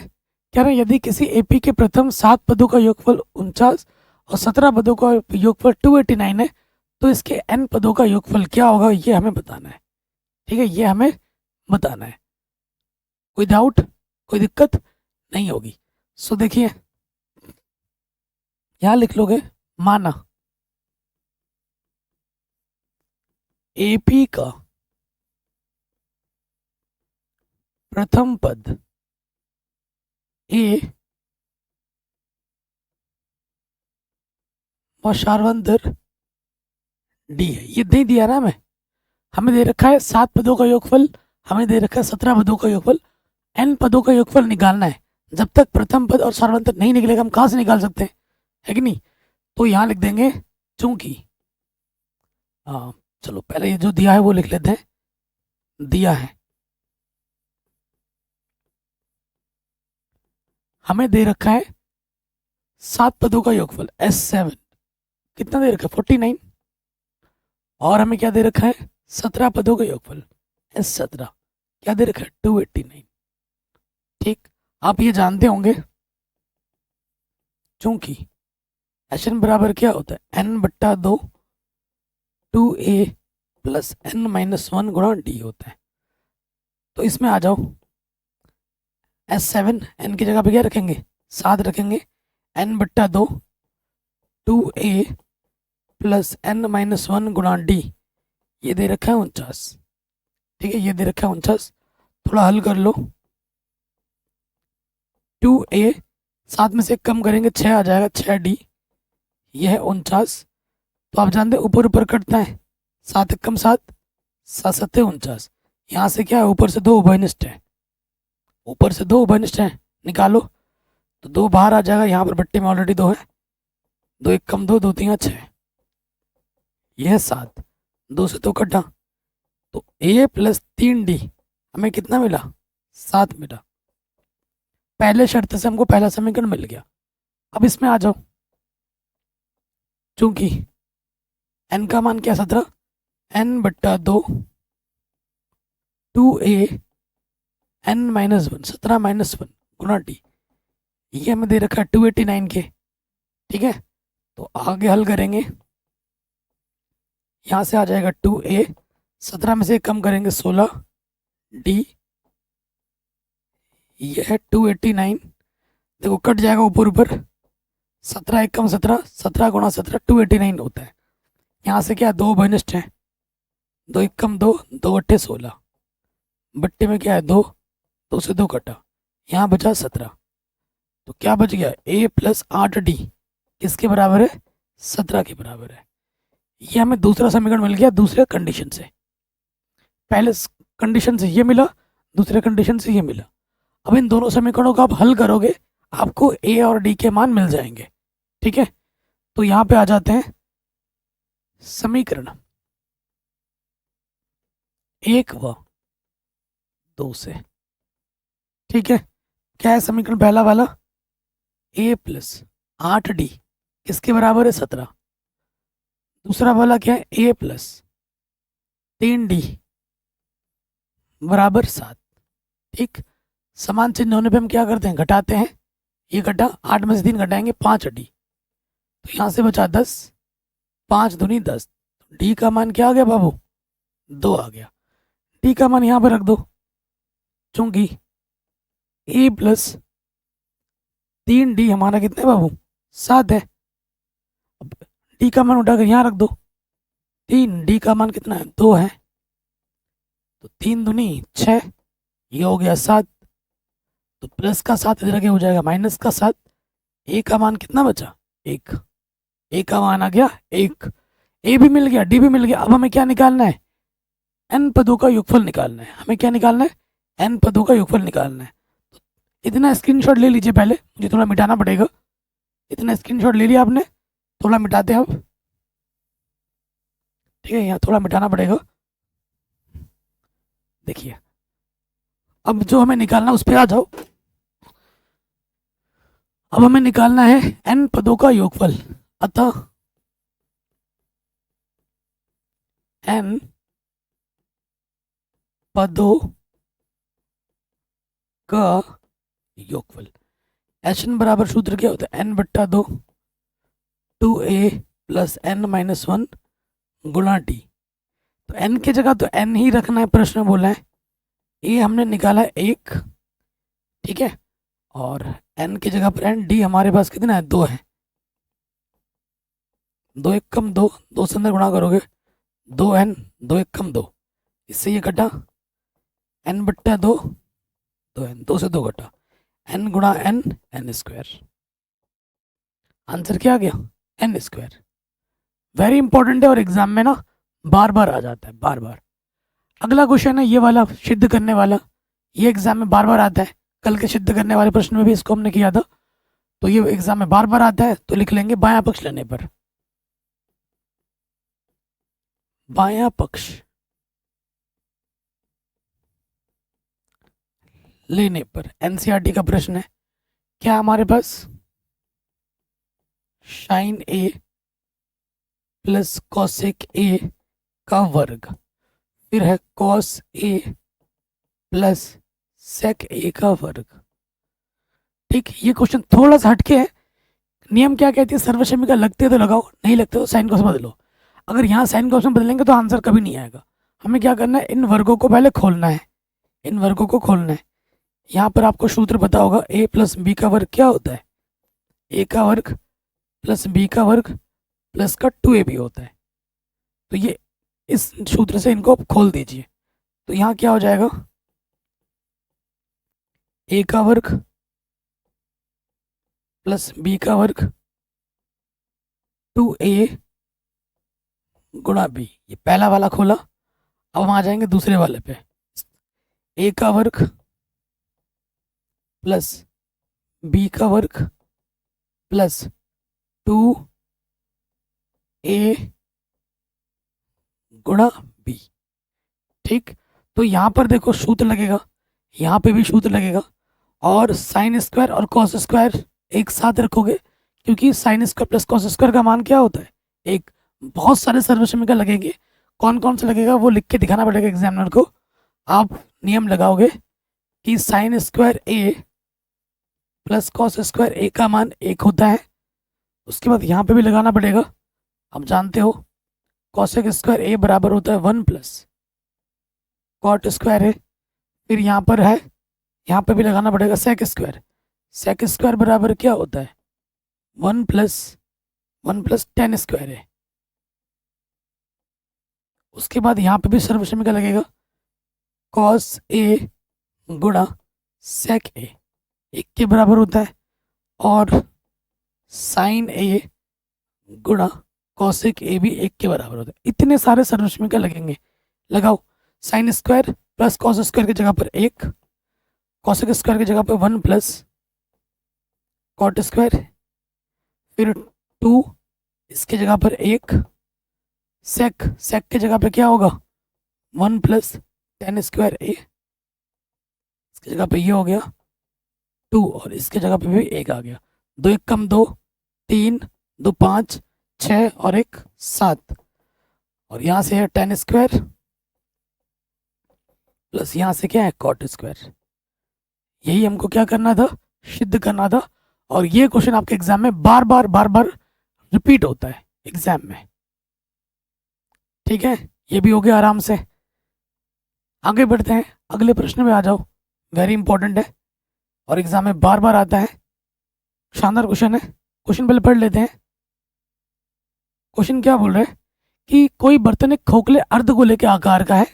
कह रहे हैं यदि किसी एपी के प्रथम 7 पदों का योगफल 49 और 17 पदों का योगफल 289 है, तो इसके n पदों का योगफल क्या होगा, ये हमें बताना है। ठीक है, ये हमें बताना है। कोई डाउट, कोई दिक्कत नहीं होगी। सो देखिए, यहां लिख लोगे, माना एपी का प्रथम पद ए और शार्वंतर डी है। ये नहीं दिया ना हमें दे रखा है 7 पदों का योगफल, हमें दे रखा है 17 पदों का योगफल। n पदों का योगफल निकालना है। जब तक प्रथम पद और सर्वांतर नहीं निकलेगा हम कहाँ से निकाल सकते हैं, है कि नहीं। तो यहाँ लिख देंगे चूंकि, चलो पहले ये जो दिया है वो लिख लेते हैं। दिया है हमें दे रखा है 7 पदों का योगफल S7, कितना दे रखा है 49, और हमें क्या दे रखा है 17 पदों का योगफल S17, क्या दे रखा है 289। ठीक, आप ये जानते होंगे चूंकि एन बराबर क्या होता है n/2 2a प्लस n-1 गुणा डी होता है। तो इसमें आ जाओ, S7 n की जगह पे क्या रखेंगे 7 रखेंगे, n/2 2a प्लस n-1 गुणा डी, ये दे रखा है 49। ठीक है, ये दे रखा है 49। थोड़ा हल कर लो, 2a 7 में से कम करेंगे 6 आ जाएगा, 6d, यह है 49। तो आप जानते हैं ऊपर ऊपर कटता है, 7 कम 7, 7 7 49। यहाँ से क्या है, ऊपर से 2 उभयनिष्ठ है, ऊपर से 2 उभयनिष्ठ है, निकालो तो 2 बाहर आ जाएगा। यहाँ पर बट्टे में ऑलरेडी 2 है, 2 1 कम 2, 2 3 6, यह 7, 2 से 2 कटा, तो a प्लस 3d हमें कितना मिला 7 मिला। पहले शर्त से हमको पहला समीकरण मिल गया। अब इसमें आ जाओ, चूंकि n का मान क्या 17, n/2 2a n-1 17-1 गुणा डी, ये हमें दे रखा है 289 के। ठीक है, तो आगे हल करेंगे, यहाँ से आ जाएगा 2a, 17 में से कम करेंगे 16 डी, ये है 289। देखो कट जाएगा ऊपर ऊपर, 17 1 कम 17, 17 गुणा 17 289 होता है। यहाँ से क्या 2 घनिष्ठ है, 2 1 कम 2, 2 8 16, बट्टे में क्या है 2, 2 से 2 कटा, यहाँ बचा 17। तो क्या बच गया a प्लस 8d किसके बराबर है 17 के बराबर है। ये हमें दूसरा समीकरण मिल गया दूसरे कंडीशन से। पहले कंडीशन से ये मिला, दूसरे कंडीशन से ये मिला। अब इन दोनों समीकरणों को आप हल करोगे, आपको a और d के मान मिल जाएंगे। ठीक है, तो यहाँ पे आ जाते हैं समीकरण 1 व 2 से। ठीक है, क्या है समीकरण पहला वाला, a प्लस 8d किसके बराबर है 17। दूसरा वाला क्या है a प्लस 3d बराबर 7। ठीक, समान चिन्ह होने पे हम क्या करते हैं घटाते हैं, ये घटा 8 में से 3 घटाएंगे 5d, तो यहाँ से बचा 10, 5 दूनी 10, डी का मान क्या आ गया बाबू 2 आ गया। डी का मान यहाँ पर रख दो, चूंकि a प्लस 3d हमारा कितना है बाबू 7 है। अब डी का मान उठाकर यहाँ रख दो, 3, डी का मान कितना है 2 है, तो 3 दूनी 6, ये हो गया 7, तो प्लस का 7 इधर आगे हो जाएगा माइनस का 7, ए का मान कितना बचा 1, ए का मान आ गया 1, ए भी मिल गया डी भी मिल गया। अब हमें क्या निकालना है n पदों का योगफल निकालना है। हमें क्या निकालना है n पदों का योगफल निकालना है। तो इतना स्क्रीनशॉट ले लीजिए, पहले मुझे थोड़ा मिटाना पड़ेगा। इतना स्क्रीनशॉट ले लिया आपने, थोड़ा मिटाते हैं अब। ठीक है, यहाँ थोड़ा मिटाना पड़ेगा। देखिए अब जो हमें निकालना उस पर आ जाओ। अब हमें निकालना है n पदों का योगफल, अतः n पदों का योगफल। एन बराबर सूत्र क्या होता है, n/2 2a प्लस n-1 गुणा डी। तो n की जगह तो n ही रखना है, प्रश्न बोला है। ए हमने निकाला है 1, ठीक है, और n की जगह पर n, डी हमारे पास कितना है, 2 है। 2 1 कम 2, 2 से अंदर गुणा करोगे 2n, 2 1 कम 2, इससे ये कटा n/2 2n, 2 से 2 घटा n गुणा n, n²। आंसर क्या आ गया, n²। वेरी इंपॉर्टेंट है और एग्जाम में ना बार बार आ जाता है, बार बार। अगला क्वेश्चन है ये वाला, सिद्ध करने वाला। ये एग्जाम में बार बार आता है, कल के सिद्ध करने वाले प्रश्न में भी इसको हमने किया था, तो ये एग्जाम में बार बार आता है। तो लिख लेंगे बायां पक्ष लेने पर, बायां पक्ष लेने पर एनसीईआरटी का प्रश्न है। क्या हमारे पास sine A plus cosec A का वर्ग, फिर है कॉस ए प्लस सेक ए का वर्ग। ठीक, ये क्वेश्चन थोड़ा सा हटके है। नियम क्या कहती है, सर्वसमीका लगते तो लगाओ, नहीं लगते तो साइन कॉस बदलो। अगर यहाँ साइन कॉस में बदलेंगे तो आंसर कभी नहीं आएगा। हमें क्या करना है, इन वर्गों को पहले खोलना है, इन वर्गों को खोलना है। यहाँ पर आपको सूत्र पता होगा, a प्लस बी का वर्ग क्या होता है, a का वर्ग प्लस b का वर्ग प्लस का 2ab होता है। तो ये इस सूत्र से इनको आप खोल दीजिए। तो यहाँ क्या हो जाएगा, a का वर्ग प्लस b का वर्ग 2a गुणा b। ये पहला वाला खोला। अब हम आ जाएंगे दूसरे वाले पे, a का वर्ग प्लस b का वर्ग प्लस 2a गुणा b। ठीक, तो यहाँ पर देखो सूत्र लगेगा, यहाँ पे भी सूत्र लगेगा, और साइन स्क्वायर और कॉस स्क्वायर एक साथ रखोगे, क्योंकि sine square plus cos square का मान क्या होता है, एक। बहुत सारे सर्वसमीकरण लगेंगे, कौन कौन सा लगेगा वो लिख के दिखाना पड़ेगा एग्जामिनर को। आप नियम लगाओगे कि साइन स्क्वायर ए प्लस कॉस स्क्वायर ए का मान 1 होता है। उसके बाद यहाँ पे भी लगाना पड़ेगा, आप जानते हो कॉसेक स्क्वायर ए बराबर होता है 1 प्लस कॉट स्क्वायर है। फिर यहाँ पर है, यहाँ पे भी लगाना पड़ेगा सेक स्क्वायर। सेक स्क्वायर बराबर क्या होता है, 1 प्लस टेन स्क्वायर है। उसके बाद यहाँ पे भी सर्वसमीकरण लगेगा, कॉस ए गुणा सेक ए 1 के बराबर होता है, और साइन ए गुणा कॉसेक ए भी 1 के बराबर होता है। इतने सारे सर्वसमीकरण लगेंगे, लगाओ। Sine square plus cos square की जगह पर 1, कॉसेक स्क्वायर की जगह पर 1 प्लस कॉट स्क्वायर, फिर 2, इसके जगह पर 1, सेक की जगह पे क्या होगा, 1 प्लस टेन स्क्वायर ए, इसकी जगह पे ये हो गया 2, और इसके जगह पे भी 1 आ गया। 2 1 कम 2, 3 2 5 6 और 1 7, और यहाँ से है टेन स्क्वायर प्लस यहाँ से क्या है कॉट स्क्वायर। यही हमको क्या करना था, सिद्ध करना था। और ये क्वेश्चन आपके एग्जाम में बार बार रिपीट होता है एग्जाम में। ठीक है, ये भी हो गया आराम से। आगे बढ़ते हैं, अगले प्रश्न में आ जाओ। वेरी इंपॉर्टेंट है और एग्जाम में बार बार आता है, शानदार क्वेश्चन है। क्वेश्चन पहले पढ़ लेते हैं। क्वेश्चन क्या बोल रहे हैं कि कोई बर्तन एक खोखले अर्धगोले के आकार का है,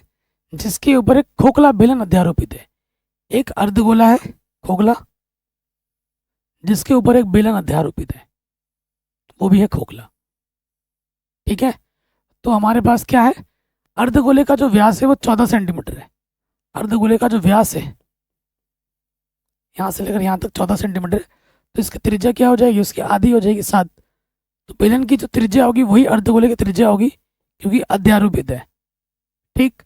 जिसके ऊपर एक खोखला बेलन अध्यारोपित है। एक अर्धगोला है खोखला, जिसके ऊपर एक बेलन अध्यारोपित है, वो भी है खोखला। ठीक है, तो हमारे पास क्या है, अर्धगोले का जो व्यास है वो 14 सेंटीमीटर है। अर्धगोले का जो व्यास है यहाँ से लेकर यहाँ तक 14 सेंटीमीटर, तो इसकी त्रिज्या क्या हो जाएगी, उसकी आधी हो जाएगी 7। तो बेलन की जो त्रिज्या होगी वही अर्धगोले की त्रिज्या होगी, क्योंकि अध्यारोपित है। ठीक,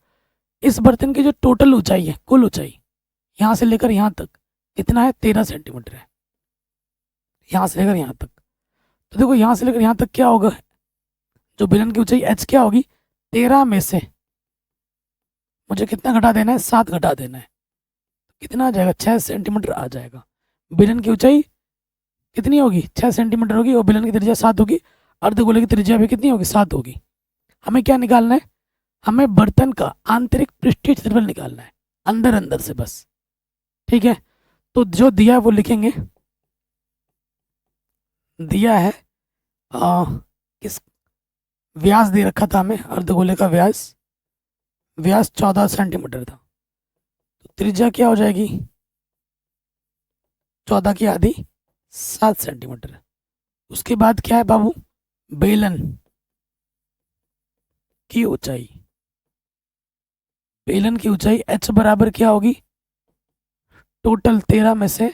इस बर्तन की जो टोटल ऊंचाई है, कुल ऊंचाई यहाँ से लेकर यहाँ तक कितना है, 13 सेंटीमीटर है। यहाँ से लेकर यहाँ तक, तो देखो यहाँ से लेकर यहाँ तक क्या होगा, जो बेलन की ऊंचाई h क्या होगी, 13 में से मुझे कितना घटा देना है, 7 घटा देना है। कितना आ जाएगा, 6 सेंटीमीटर आ जाएगा। बेलन की ऊंचाई कितनी होगी, 6 सेंटीमीटर होगी, और बेलन की त्रिज्या 7 होगी। अर्धगोले की त्रिज्या भी कितनी होगी, 7 होगी। हमें क्या निकालना है, हमें बर्तन का आंतरिक पृष्ठीय क्षेत्रफल निकालना है, अंदर अंदर से बस। ठीक है, तो जो दिया है वो लिखेंगे। दिया है किस व्यास दे रखा था हमें, अर्धगोले का व्यास 14 सेंटीमीटर था। तो त्रिज्या क्या हो जाएगी, 14 की आधी 7 सेंटीमीटर। उसके बाद क्या है बाबू, बेलन की ऊंचाई। बेलन की ऊंचाई h बराबर क्या होगी, टोटल 13 में से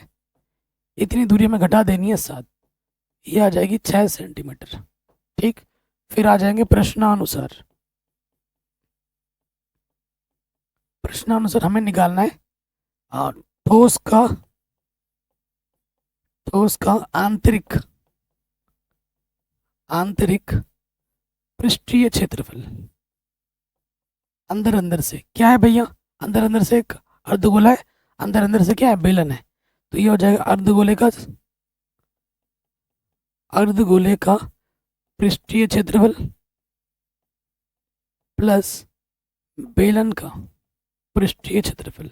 इतनी दूरी में घटा देनी है 7, ये आ जाएगी 6 सेंटीमीटर। ठीक, फिर आ जाएंगे प्रश्नानुसार। प्रश्नानुसार हमें निकालना है ठोस का आंतरिक पृष्ठीय क्षेत्रफल। अंदर अंदर से क्या है भैया, अंदर अंदर से एक अर्धगोला है, अंदर अंदर से क्या है, बेलन है। तो ये हो जाएगा अर्धगोले का पृष्ठीय क्षेत्रफल प्लस बेलन का पृष्ठीय क्षेत्रफल।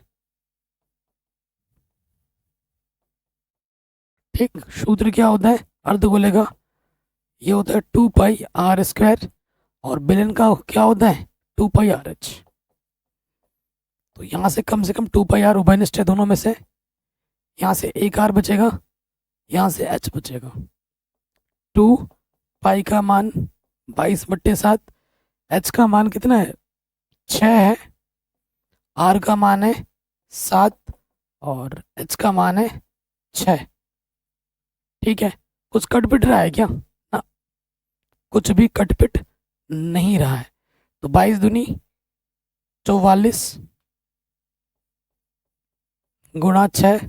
ठीक, सूत्र क्या होता है अर्धगोले का, ये होता है 2 पाई आर स्क्वायर, और बेलन का क्या होता है 2 पाई आर एच। तो यहाँ से कम 2 पाई आर उभयनिष्ठ है दोनों में से, यहाँ से एक आर बचेगा, यहाँ से एच बचेगा। 2 पाई का मान 22/7, एच का मान कितना है 6 है, आर का मान है 7, और एच का मान है 6। ठीक है, कुछ कटपिट रहा है क्या ना, कुछ भी कटपिट नहीं रहा है। तो 22 दूनी 44 गुणा 6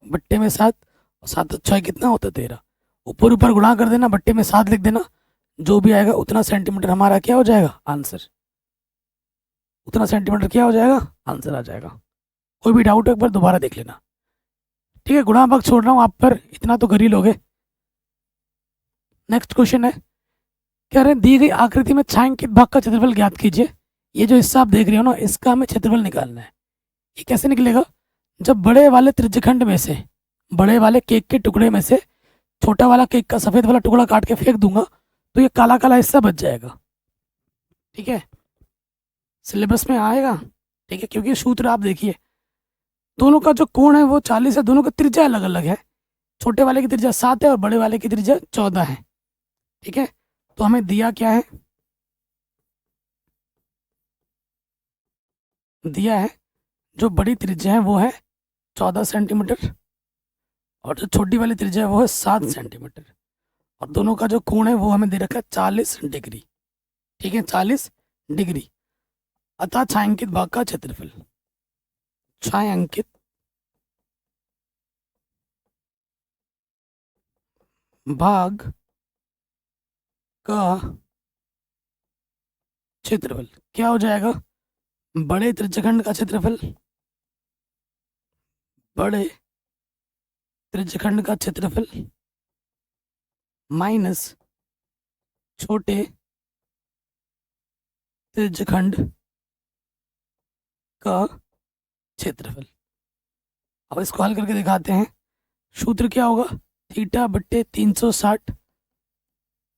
बट्टे में 7, और 7 और 6 कितना होता है 13। ऊपर ऊपर गुणा कर देना, बट्टे में 7 लिख देना, जो भी आएगा उतना सेंटीमीटर हमारा क्या हो जाएगा आंसर, उतना सेंटीमीटर क्या हो जाएगा आंसर आ जाएगा। कोई भी डाउट है एक बार दोबारा देख लेना। ठीक है, गुणा भाग छोड़ रहा हूँ आप पर, इतना तो कर ही लोगे। नेक्स्ट क्वेश्चन है, कह रहे हैं दी गई आकृति में छायांकित भाग का क्षेत्रफल ज्ञात कीजिए। ये जो हिस्सा आप देख रहे हो ना, इसका हमें क्षेत्रफल निकालना है। ये कैसे निकलेगा, जब बड़े वाले त्रिज्यखंड में से, बड़े वाले केक के टुकड़े में से छोटा वाला केक का सफेद वाला टुकड़ा काट के फेंक दूंगा, तो ये काला काला हिस्सा बच जाएगा। ठीक है, सिलेबस में आएगा। ठीक है, क्योंकि सूत्र आप देखिए, दोनों का जो कोण है वो 40 है, दोनों का त्रिज्या अलग अलग है। छोटे वाले की त्रिज्या 7 है और बड़े वाले की त्रिज्या 14 है। ठीक है, तो हमें दिया क्या है, दिया है जो बड़ी त्रिज्या है वो है 14 सेंटीमीटर, और जो छोटी वाली त्रिज्या है वो है 7 सेंटीमीटर, और दोनों का जो कोण है वो हमें दे रखा है 40 डिग्री। ठीक है, 40 डिग्री। अतः छायांकित भाग का क्षेत्रफल, छायांकित भाग का क्षेत्रफल क्या हो जाएगा, बड़े त्रिज्यखंड का क्षेत्रफल, बड़े त्रिज्यखंड का क्षेत्रफल माइनस छोटे त्रिज्यखंड का क्षेत्रफल। अब इसको हल करके दिखाते हैं। सूत्र क्या होगा, थीटा बट्टे 360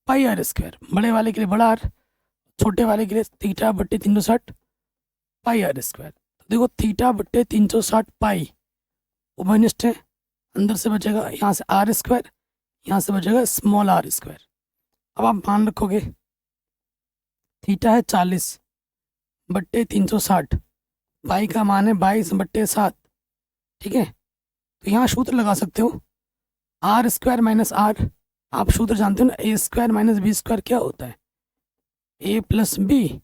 पाई आर स्क्वायर। बड़े वाले के लिए बड़ा आर, छोटे वाले के लिए थीटा बट्टे 360 पाई आर स्क्वायर। तो देखो थीटा बट्टे 360 पाई उभयनिष्ठ है, अंदर से बचेगा यहाँ से आर स्क्वायर, यहाँ से बचेगा स्मॉल आर स्क्वायर। अब आप मान रखोगे थीटा है 40 बट्टे 360, पाई का मान है 22/7। ठीक है, तो यहाँ सूत्र लगा सकते हो, आर स्क्वायर माइनस आर, आप सूत्र जानते हो ना, ए स्क्वायर माइनस बी स्क्वायर क्या होता है, ए प्लस बी,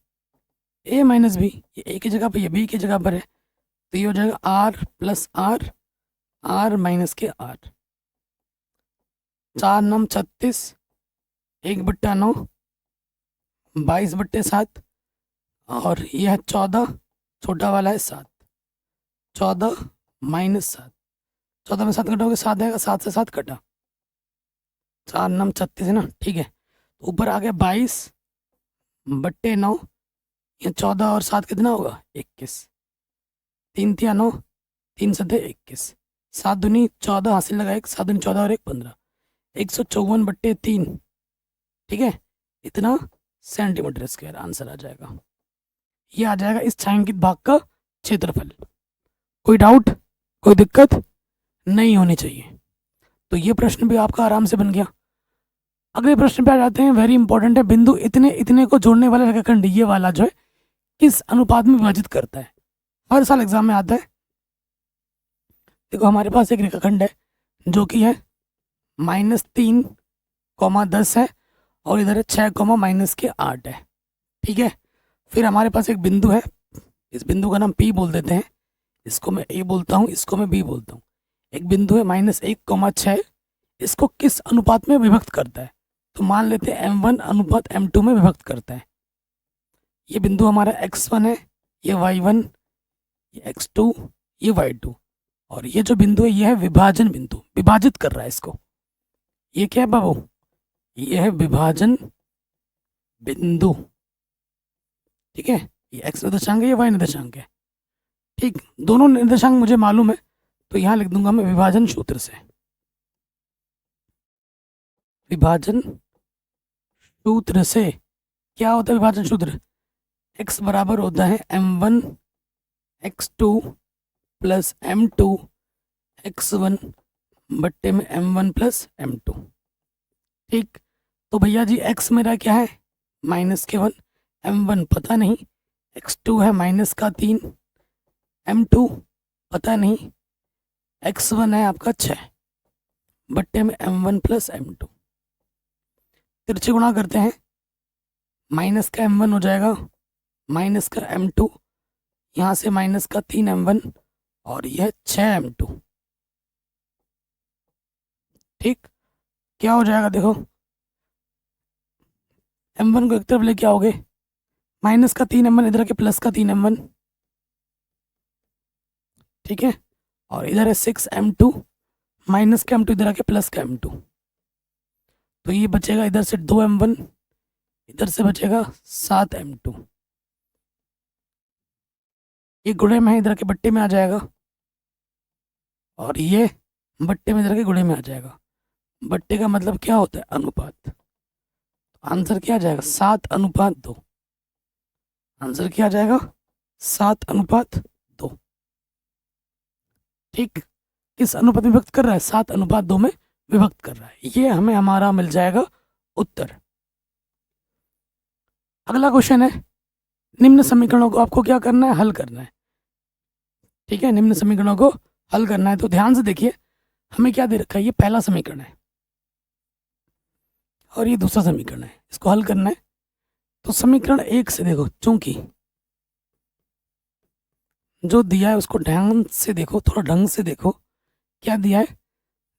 ए माइनस बी, ये ए की जगह पर ये बी की जगह पर है, तो ये हो जाएगा R plus R, R minus K R. 4 9 36, 1/9, 22/7, और यह है 14, छोटा वाला है 7, 14 माइनस 7, 14 में 7 कटोगे 7 आएगा, 7 से 7 कटा, 4 9 36 है ना, ठीक है। ऊपर आ गया 22/9, ये 14 और 7 कितना होगा 21, 3 तिया 9, 3 सतह 21, 7 दूनी 14 हासिल लगा, 1 7 दूनी 14 और 1 15, 154/3, ठीक है, इतना सेंटीमीटर स्क्वायर आंसर आ जाएगा। ये आ जाएगा इस छायांकित भाग का क्षेत्रफल। कोई डाउट, कोई दिक्कत नहीं होनी चाहिए। तो ये प्रश्न भी आपका आराम से बन गया। अगले प्रश्न पे आ जाते हैं, वेरी इंपॉर्टेंट है। बिंदु इतने इतने को जोड़ने वाला रेखाखंड ये वाला जो है किस अनुपात में विभाजित करता है? हर साल एग्जाम में आता है। देखो हमारे पास एक रेखाखंड है जो कि है -3,10 है और इधर है 6,-8 है, ठीक है। फिर हमारे पास एक बिंदु है, इस बिंदु का नाम P बोल देते हैं, इसको मैं A बोलता हूँ, इसको मैं B बोलता हूँ। एक बिंदु है -1,6, इसको किस अनुपात में विभक्त करता है? तो मान लेते हैं M1 अनुपात M2 में विभक्त करता है। ये बिंदु हमारा x1 है, ये y1, ये x2, ये y2, और ये जो बिंदु है ये है विभाजन बिंदु, विभाजित कर रहा है इसको। ये क्या है बाबू? ये है विभाजन बिंदु, ठीक है। ये x निर्देशांक है, ये y निर्देशांक है, ठीक। दोनों निर्देशांक मुझे मालूम है, तो यहाँ लिख दूंगा मैं विभाजन सूत्र से। विभाजन सूत्र से क्या होता है? विभाजन सूत्र x बराबर होता है m1 x2 plus m2 x1 बट्टे में m1 प्लस m2, ठीक। तो भैया जी x मेरा क्या है? -1, m1 पता नहीं, x2 है -3, m2 पता नहीं, x1 है आपका 6 बट्टे में m1 प्लस m2। तिरछे गुणा करते हैं, माइनस का m1 हो जाएगा, माइनस का m2, यहाँ से -3 m1 और यह 6 m2, ठीक। क्या हो जाएगा देखो, m1 को एक तरफ लेके आओगे, -3 m1 इधर के +3 m1, ठीक है, और इधर है 6 m2, माइनस का m2 इधर आके प्लस का m2, तो ये बचेगा इधर से 2 m1, इधर से बचेगा 7 m2। ये गुणे में है, इधर के बट्टे में आ जाएगा, और ये बट्टे में इधर के गुणे में आ जाएगा। बट्टे का मतलब क्या होता है? अनुपात। आंसर क्या आ जाएगा? 7:2। आंसर क्या आ जाएगा? 7:2, ठीक। किस अनुपात में विभक्त कर रहा है? 7:2 में विभक्त कर रहा है। ये हमें हमारा मिल जाएगा उत्तर। अगला क्वेश्चन है, निम्न समीकरणों को आपको क्या करना है? हल करना है, ठीक है। निम्न समीकरणों को हल करना है, तो ध्यान से देखिए, हमें क्या दे रखा है? ये पहला समीकरण है और ये दूसरा समीकरण है, इसको हल करना है। तो समीकरण 1 से देखो, चूंकि जो दिया है उसको ध्यान से देखो, थोड़ा ढंग से देखो। क्या दिया है?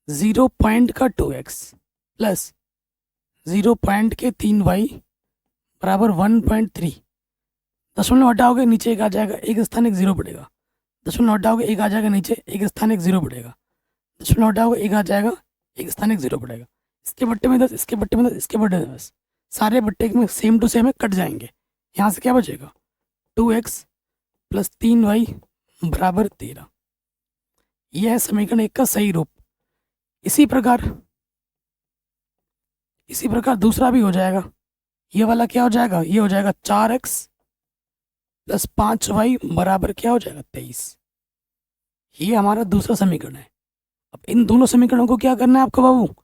0.2x प्लस 0.3y बराबर 1.3। दशमलव हटाओगे नीचे एक आ जाएगा, एक स्थान एक 0 पड़ेगा। दशमलव हटाओगे एक आ जाएगा नीचे, एक स्थान एक 0 पड़ेगा। दशमलव हटाओगे एक आ जाएगा, एक स्थान एक 0 पड़ेगा। इसके बट्टे में 10, इसके बट्टे में 10, इसके बट्टे में 10, सारे बट्टे में सेम टू सेम है, कट जाएंगे। यहाँ से क्या बचेगा? 2x प्लस 3y बराबर 13। यह है समीकरण 1 का सही रूप। इसी प्रकार दूसरा भी हो जाएगा। ये वाला क्या हो जाएगा? ये हो जाएगा 4x प्लस 5y बराबर क्या हो जाएगा? 23। ये हमारा दूसरा समीकरण है। अब इन दोनों समीकरणों को क्या करना है आपको बाबू?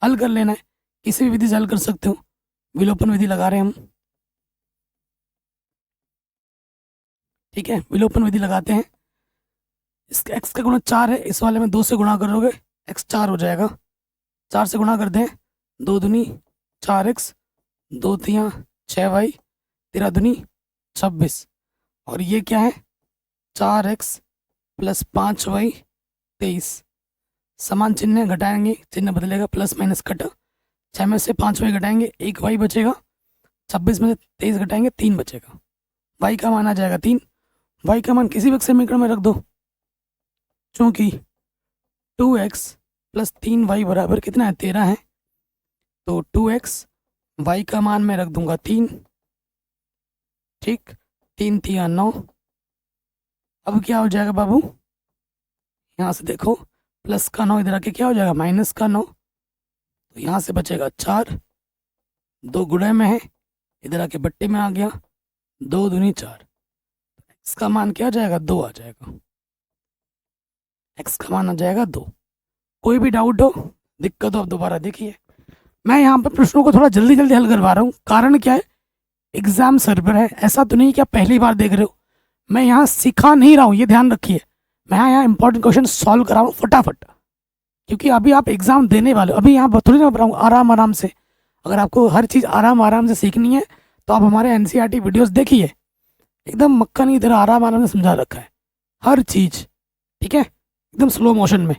हल कर लेना है। किसी भी विधि से हल कर सकते हो, विलोपन विधि लगा रहे हैं हम, ठीक है। विलोपन विधि लगाते हैं। इसका x का गुणा 4 है, इस वाले में 2 से गुणा करोगे x 4 हो जाएगा। 4 से गुणा करते हैं, 2 दूनी 4x, 2 तियाँ 6y, 13 दूनी 26, और ये क्या है? 4x plus 5y 23। समान चिन्ह घटाएंगे, चिन्ह बदलेगा, प्लस माइनस कटा। 6 में से 5y घटाएंगे, 1y बचेगा। 26 में से 23 घटाएंगे, 3 बचेगा। y का मान आ जाएगा 3, y का मान किसी भी एक समीकरण में रख दो, चूंकि 2x प्लस 3y बराबर कितना है, 13 है। तो 2x, y का मान मैं रख दूंगा 3, ठीक, 3 3 9। अब क्या हो जाएगा बाबू, यहाँ से देखो प्लस का 9 इधर आके क्या हो जाएगा, माइनस का 9। तो यहाँ से बचेगा 4, 2 गुणे में है, इधर आके बट्टे में आ गया, 2 दूनी 4। एक्स का मान क्या आ जाएगा, 2 आ जाएगा। एक्स का मान आ जाएगा 2। कोई भी डाउट हो, दिक्कत हो, आप दोबारा देखिए। मैं यहाँ पर प्रश्नों को थोड़ा जल्दी जल्दी हल करवा रहा हूँ, कारण क्या है, एग्जाम सर्वर है, ऐसा तो नहीं कि आप पहली बार देख रहे हो। मैं यहाँ सिखा नहीं रहा हूँ, ये ध्यान रखिए। मैं यहाँ इंपॉर्टेंट क्वेश्चन सॉल्व करा रहा हूँ फटाफट, क्योंकि अभी आप एग्जाम देने वाले हो। अभी यहाँ थोड़ी ना बताऊँ, आराम आराम से। अगर आपको हर चीज़ आराम आराम से सीखनी है तो आप हमारे एनसीईआरटी वीडियोस देखिए, एकदम मक्खन की तरह आराम आराम से समझा रखा है हर चीज़, ठीक है, एकदम स्लो मोशन में।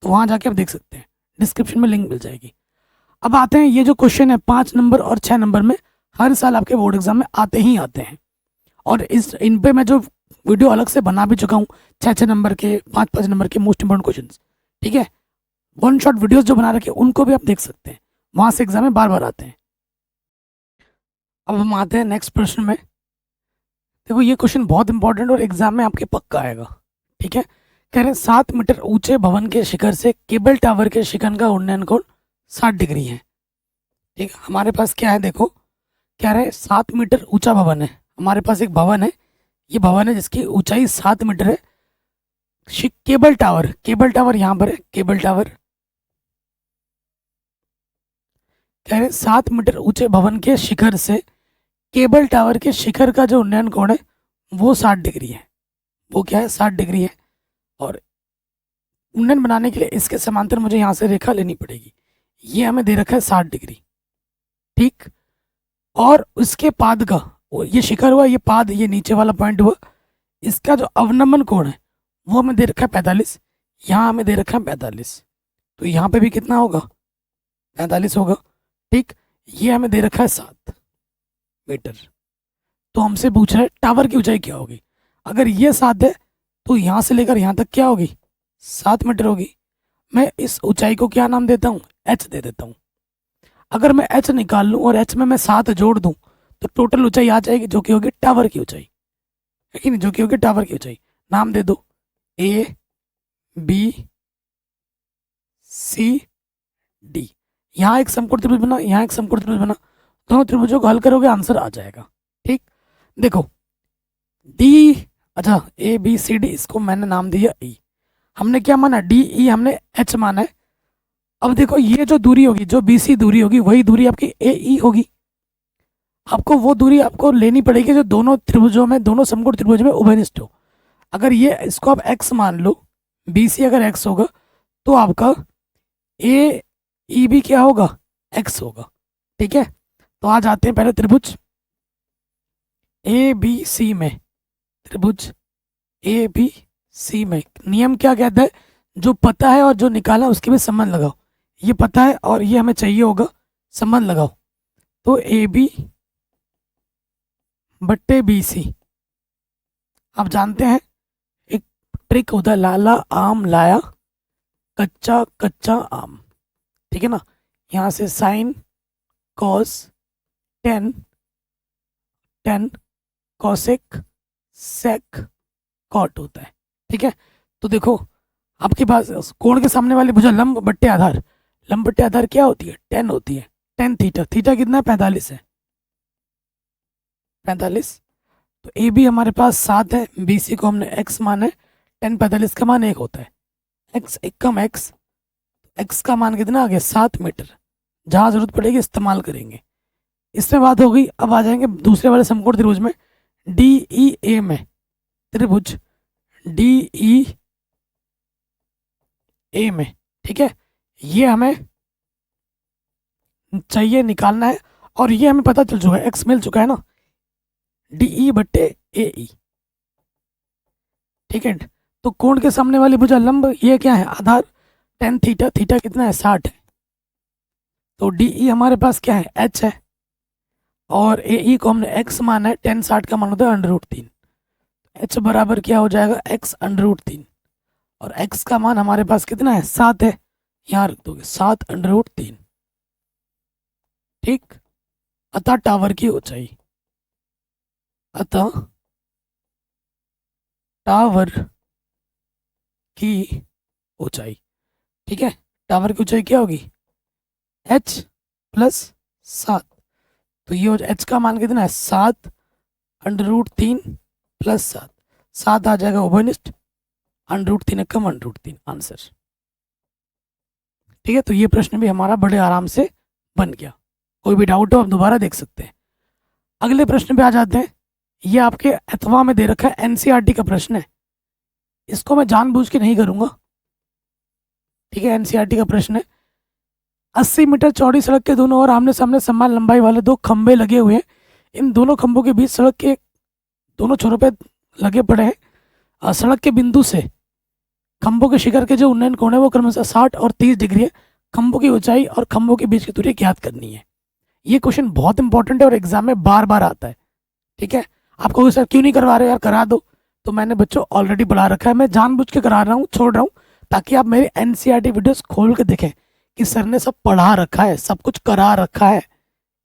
तो वहाँ जाके आप देख सकते हैं, डिस्क्रिप्शन में लिंक मिल जाएगी। अब आते हैं, ये जो क्वेश्चन है 5 नंबर और 6 नंबर में हर साल आपके बोर्ड एग्जाम में आते ही आते हैं, और इन पे मैं जो वीडियो अलग से बना भी चुका हूँ, 6 नंबर के, 5 नंबर के मोस्ट इंपॉर्टेंट क्वेश्चन, ठीक है, 1 शॉट वीडियोस जो बना रखे उनको भी आप देख सकते हैं, वहाँ से एग्जाम में बार बार आते हैं। अब हम आते हैं नेक्स्ट प्रश्न में। देखो ये क्वेश्चन बहुत इंपॉर्टेंट और एग्जाम में आपके पक्का आएगा, ठीक है। कह रहे हैं 7 मीटर ऊंचे भवन के शिखर से केबल टावर के शिखर का उन्नयन कोण 60 डिग्री है, ठीक है। हमारे पास क्या है, देखो कह रहे हैं 7 मीटर ऊंचा भवन है, हमारे पास एक भवन है, ये भवन है जिसकी ऊंचाई 7 मीटर है। केबल टावर यहाँ पर है, केबल टावर। कह रहे 7 मीटर ऊंचे भवन के शिखर से केबल टावर के शिखर का जो उन्नयन कोण है वो 60 डिग्री है। वो क्या है, 60 डिग्री है। और उन्नयन बनाने के लिए इसके समांतर मुझे यहाँ से रेखा लेनी पड़ेगी। ये हमें दे रखा है 60 डिग्री, ठीक। और उसके पाद का, ये शिखर हुआ, ये पाद, ये नीचे वाला पॉइंट हुआ, इसका जो अवनमन कोण है वो हमें दे रखा है 45, यहाँ हमें दे रखा है 45। तो यहाँ पे भी कितना होगा, 45 होगा, ठीक। ये हमें दे रखा है 7 मीटर। तो हमसे पूछ रहा है टावर की ऊंचाई क्या होगी। अगर ये 7 है तो यहाँ से लेकर यहाँ तक क्या होगी, 7 मीटर होगी। मैं इस ऊंचाई को क्या नाम देता हूँ, h दे देता हूँ। अगर मैं h निकाल लूँ और h में मैं 7 जोड़ दूँ तो टोटल ऊंचाई आ जाएगी, जो कि होगी टावर की ऊंचाई, है कि नहीं, जो कि होगी टावर की ऊंचाई। नाम दे दो A B C D। यहाँ एक समकोण त्रिभुज बना, यहाँ एक समकोण त्रिभुज बना, दोनों त्रिभुजों को हल करोगे आंसर आ जाएगा, ठीक। देखो D, अच्छा A B C D, इसको मैंने नाम दिया E। हमने क्या माना, D E हमने H माना है। अब देखो ये जो दूरी होगी, जो BC दूरी होगी, वही दूरी आपकी AE होगी। आपको वो दूरी आपको लेनी पड़ेगी जो दोनों त्रिभुजों में, दोनों समकोण त्रिभुज में उभयनिष्ठ हो। अगर ये इसको आप x मान लो, BC अगर x होगा तो आपका AEB क्या होगा, x होगा, ठीक है। तो आज आते हैं पहले त्रिभुज ABC में, त्रिभुज ABC में नियम क्या कहता है, जो पता है और जो निकाला उसके भी संबंध लगाओ। ये पता है और ये हमें चाहिए होगा, संबंध लगाओ। तो AB बट्टे BC, आप जानते हैं एक ट्रिक होता है, लाला आम लाया कच्चा कच्चा आम, ठीक है ना। यहाँ से sine cos tan, tan cosec sec cot होता है, ठीक है। तो देखो आपके पास कोण के सामने वाली भुजा लंब बट्टे आधार, लंब बट्टे आधार क्या होती है, 10 होती है। 10 थीटा, थीटा कितना है, 45 है, 45। तो ए बी हमारे पास 7 है, बी सी को हमने x माना है, 10 45 का मान 1 होता है, x एकम x, x का मान कितना आ गया, 7 मीटर। जहाँ जरूरत पड़ेगी इस्तेमाल करेंगे। इसमें बात हो गई। अब आ जाएंगे दूसरे वाले समकोण त्रिभुज में, डी ई ए में, त्रिभुज डी ई ए में, ठीक है। ये हमें चाहिए, निकालना है, और ये हमें पता चल चुका है, x मिल चुका है ना, डी ई बट्टे ए ई, ठीक है। तो कोण के सामने वाली भुजा लंब, ये क्या है, आधार 10 थीटा, थीटा कितना है, 60 है। तो डी ई हमारे पास क्या है, h है, और ए ई को हमने x माना है, 10 60 का मान होता है √3। h बराबर क्या हो जाएगा, x अंडर रूट 3, और x का मान हमारे पास कितना है, 7 है, यहाँ रख दोगे 7 अंडर रूट 3। ठीक, अतः टावर की ऊंचाई, अतः टावर की ऊंचाई, ठीक है, टावर की ऊंचाई क्या होगी, h प्लस 7, तो ये हो h का मान कितना है, 7 अंडर रूट 3 प्लस 7, 7 आ जाएगा ओवरनिस्ट, अंडर रूट 3 कम अंडर रूट 3 आंसर। ठीक है, तो ये प्रश्न भी हमारा बड़े आराम से बन गया। कोई भी डाउट हो आप दोबारा देख सकते हैं। अगले प्रश्न पे आ जाते हैं। ये आपके अथवा में दे रखा है, एनसीईआरटी का प्रश्न है, इसको मैं जानबूझ के नहीं करूंगा। ठीक है, एनसीईआरटी का प्रश्न है, 80 मीटर चौड़ी सड़क के दोनों ओर आमने सामने समान लंबाई वाले दो खंबे लगे हुए हैं। इन दोनों खंभों के बीच सड़क के दोनों छोरों पे लगे पड़े हैं। सड़क के बिंदु से खंभों के शिखर के जो उन्नयन कोण है वो क्रमशः 60 और 30 डिग्री है। खंभों की ऊंचाई और खंभों के बीच की दूरी ज्ञात करनी है। ये क्वेश्चन बहुत इंपॉर्टेंट है और एग्जाम में बार बार आता है। ठीक है, आपको सर क्यों नहीं करवा रहे यार, करा दो, तो मैंने बच्चों ऑलरेडी बढ़ा रखा है, मैं जानबूझ के करा रहा हूँ, छोड़ रहा हूँ, ताकि आप मेरे एनसीईआरटी वीडियोस खोल के देखें कि सर ने सब पढ़ा रखा है, सब कुछ करा रखा है।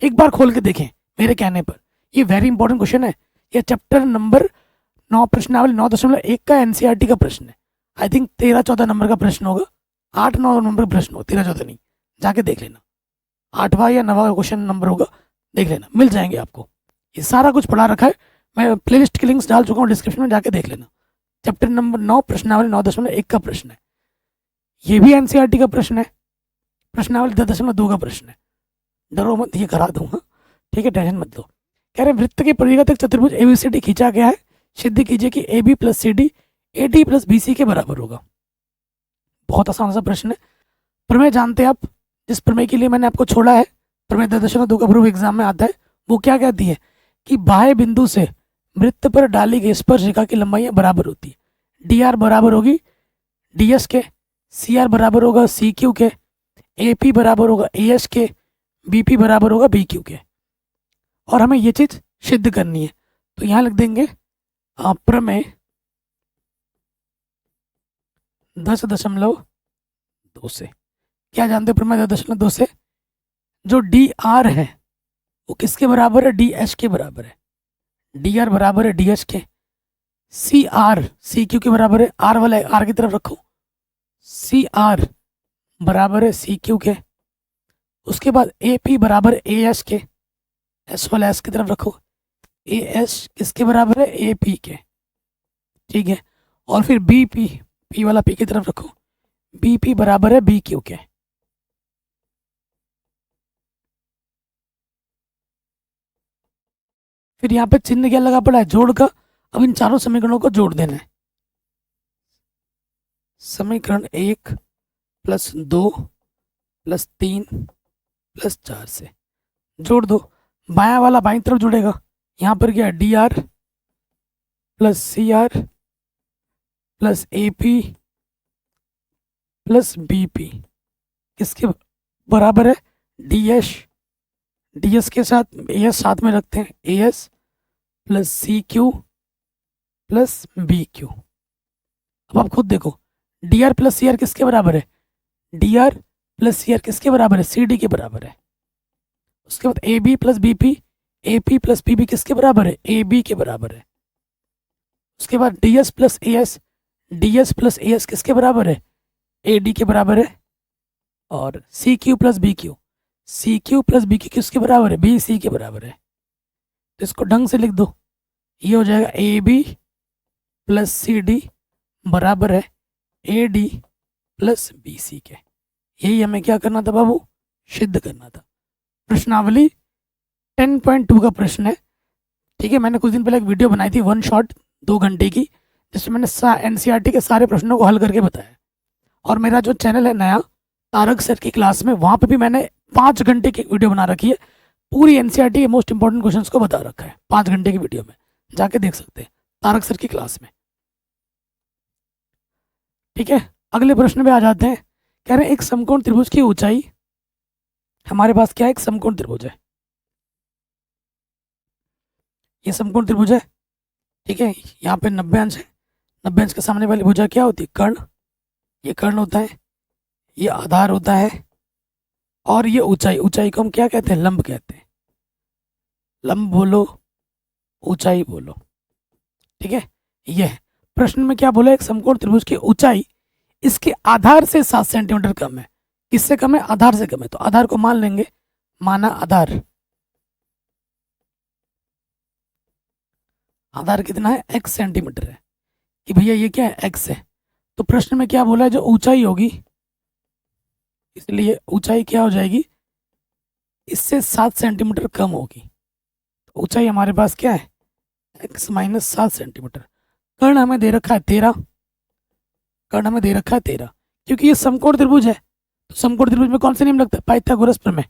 एक बार खोल के देखें मेरे कहने पर। ये वेरी इंपॉर्टेंट क्वेश्चन है। ये चैप्टर नंबर 9 प्रश्नावली 9.1 का एनसीईआरटी का प्रश्न है। आई थिंक 13-14 नंबर का प्रश्न होगा, 8-9 नंबर का प्रश्न होगा, 13-14 नहीं, जाके देख लेना, 8वां या 9वां क्वेश्चन नंबर होगा, देख लेना, मिल जाएंगे आपको। ये सारा कुछ पढ़ा रखा है, मैं प्लेलिस्ट की लिंक्स डाल चुका हूँ डिस्क्रिप्शन में, जाके देख लेना। चैप्टर नंबर 9 प्रश्नावली 9.1 का प्रश्न है। ये भी एनसीईआरटी का प्रश्न है, प्रश्नावली 10.2 का प्रश्न है। डरो मत, ये करा दूंगा, ठीक है, टेंशन मत लो। कह रहे वृत्त के परिघात एक चतुर्भुज एबीसीडी खींचा गया है, सिद्ध कीजिए कि A B plus C D A D plus B C के बराबर होगा। बहुत आसान सा प्रश्न है। प्रमेय जानते हैं आप, जिस प्रमेय के लिए मैंने आपको छोड़ा है, प्रमेय 10.2 का प्रूफ एग्जाम में आता है, वो क्या कहती है कि बाह्य बिंदु से वृत्त पर डाली गई स्पर्श रेखा की लंबाई बराबर होती है। डी आर बराबर होगी डी एस के, सी आर बराबर होगा सी क्यू के, ए पी बराबर होगा ए एस के, बी पी बराबर होगा बी क्यू के, और हमें ये चीज सिद्ध करनी है। तो यहाँ लिख देंगे प्रमेय 10.2 से क्या जानते हो, प्रमेय 10.2 से जो डी आर है वो किसके बराबर है, डी एच के बराबर है। डी आर बराबर है डी एच के, सी आर सी क्यू के बराबर है, आर वाला आर की तरफ रखो, सी आर बराबर है सी क्यू के। उसके बाद ए पी बराबर ए एस के, एस वाला एस की तरफ रखो, ए एस किसके बराबर है, ए पी के, ठीक है। और फिर बी पी, पी वाला पी की तरफ रखो, बी पी बराबर है बी क्यू के। फिर यहाँ पे चिन्ह क्या लगा पड़ा है, जोड़ का। अब इन चारों समीकरणों को जोड़ देना है। समीकरण 1 प्लस 2 प्लस 3 प्लस 4 से जोड़ दो। बायां वाला बाईं तरफ जुड़ेगा, यहाँ पर क्या, D R plus C R plus A P plus B P किसके बराबर है, डी एस, डी एस के साथ ए एस साथ में रखते हैं, A S plus C Q plus B Q. अब आप खुद देखो, D R plus C R किसके बराबर है, D R plus C R किसके बराबर है, सी डी के बराबर है। उसके बाद A B plus B P, A P plus B B किसके बराबर है, ए बी के बराबर है। उसके बाद D S plus A S, D S plus A S किसके बराबर है, ए डी के बराबर है। और C Q plus B Q, C Q plus B Q किसके बराबर है, बी सी के बराबर है। तो इसको ढंग से लिख दो, ये हो जाएगा A B plus C D बराबर है A D plus B C के। यही हमें क्या करना था बाबू, सिद्ध करना था। प्रश्नावली 10.2 का प्रश्न है। ठीक है, मैंने कुछ दिन पहले एक वीडियो बनाई थी, 1 शॉट 2 घंटे की, जिसमें मैंने एनसीईआरटी के सारे प्रश्नों को हल करके बताया। और मेरा जो चैनल है नया, तारक सर की क्लास में, वहाँ पे भी मैंने 5 घंटे की वीडियो बना रखी है, पूरी एनसीईआरटी के मोस्ट इंपॉर्टेंट क्वेश्चंस को बता रखा है 5 घंटे की वीडियो में, जाके देख सकते हैं तारक सर की क्लास में। ठीक है, अगले प्रश्न पे आ जाते हैं। कह रहे हैं एक समकोण त्रिभुज की ऊंचाई, हमारे पास क्या है, एक समकोण त्रिभुज है, ये समकोण त्रिभुज है। ठीक है, यहाँ पे 90 अंश है, 90 अंश के सामने वाली भुजा क्या होती है, कर्ण। ये कर्ण होता है, ये आधार होता है, और ये ऊंचाई, ऊंचाई को हम क्या कहते हैं, लंब कहते हैं। लंब बोलो, ऊंचाई बोलो, ठीक है। ये है। प्रश्न में क्या बोला, एक समकोण त्रिभुज की ऊंचाई इसके आधार से 7 सेंटीमीटर कम है। किससे कम है, आधार से कम है। तो आधार को मान लेंगे, माना आधार, आधार कितना है, x सेंटीमीटर है, कि भैया ये क्या है, x है। तो प्रश्न में क्या बोला है, जो ऊंचाई होगी, इसलिए ऊंचाई क्या हो जाएगी, इससे 7 सेंटीमीटर कम होगी। तो ऊंचाई हमारे पास क्या है, x माइनस 7 सेंटीमीटर। कर्ण हमें दे रखा है 13, कर्ण हमें दे रखा है 13, क्योंकि ये समकोण त्रिभुज है। तो समकोण त्रिभुज में कौन से नियम लगता है, पाइथागोरस प्रमेय,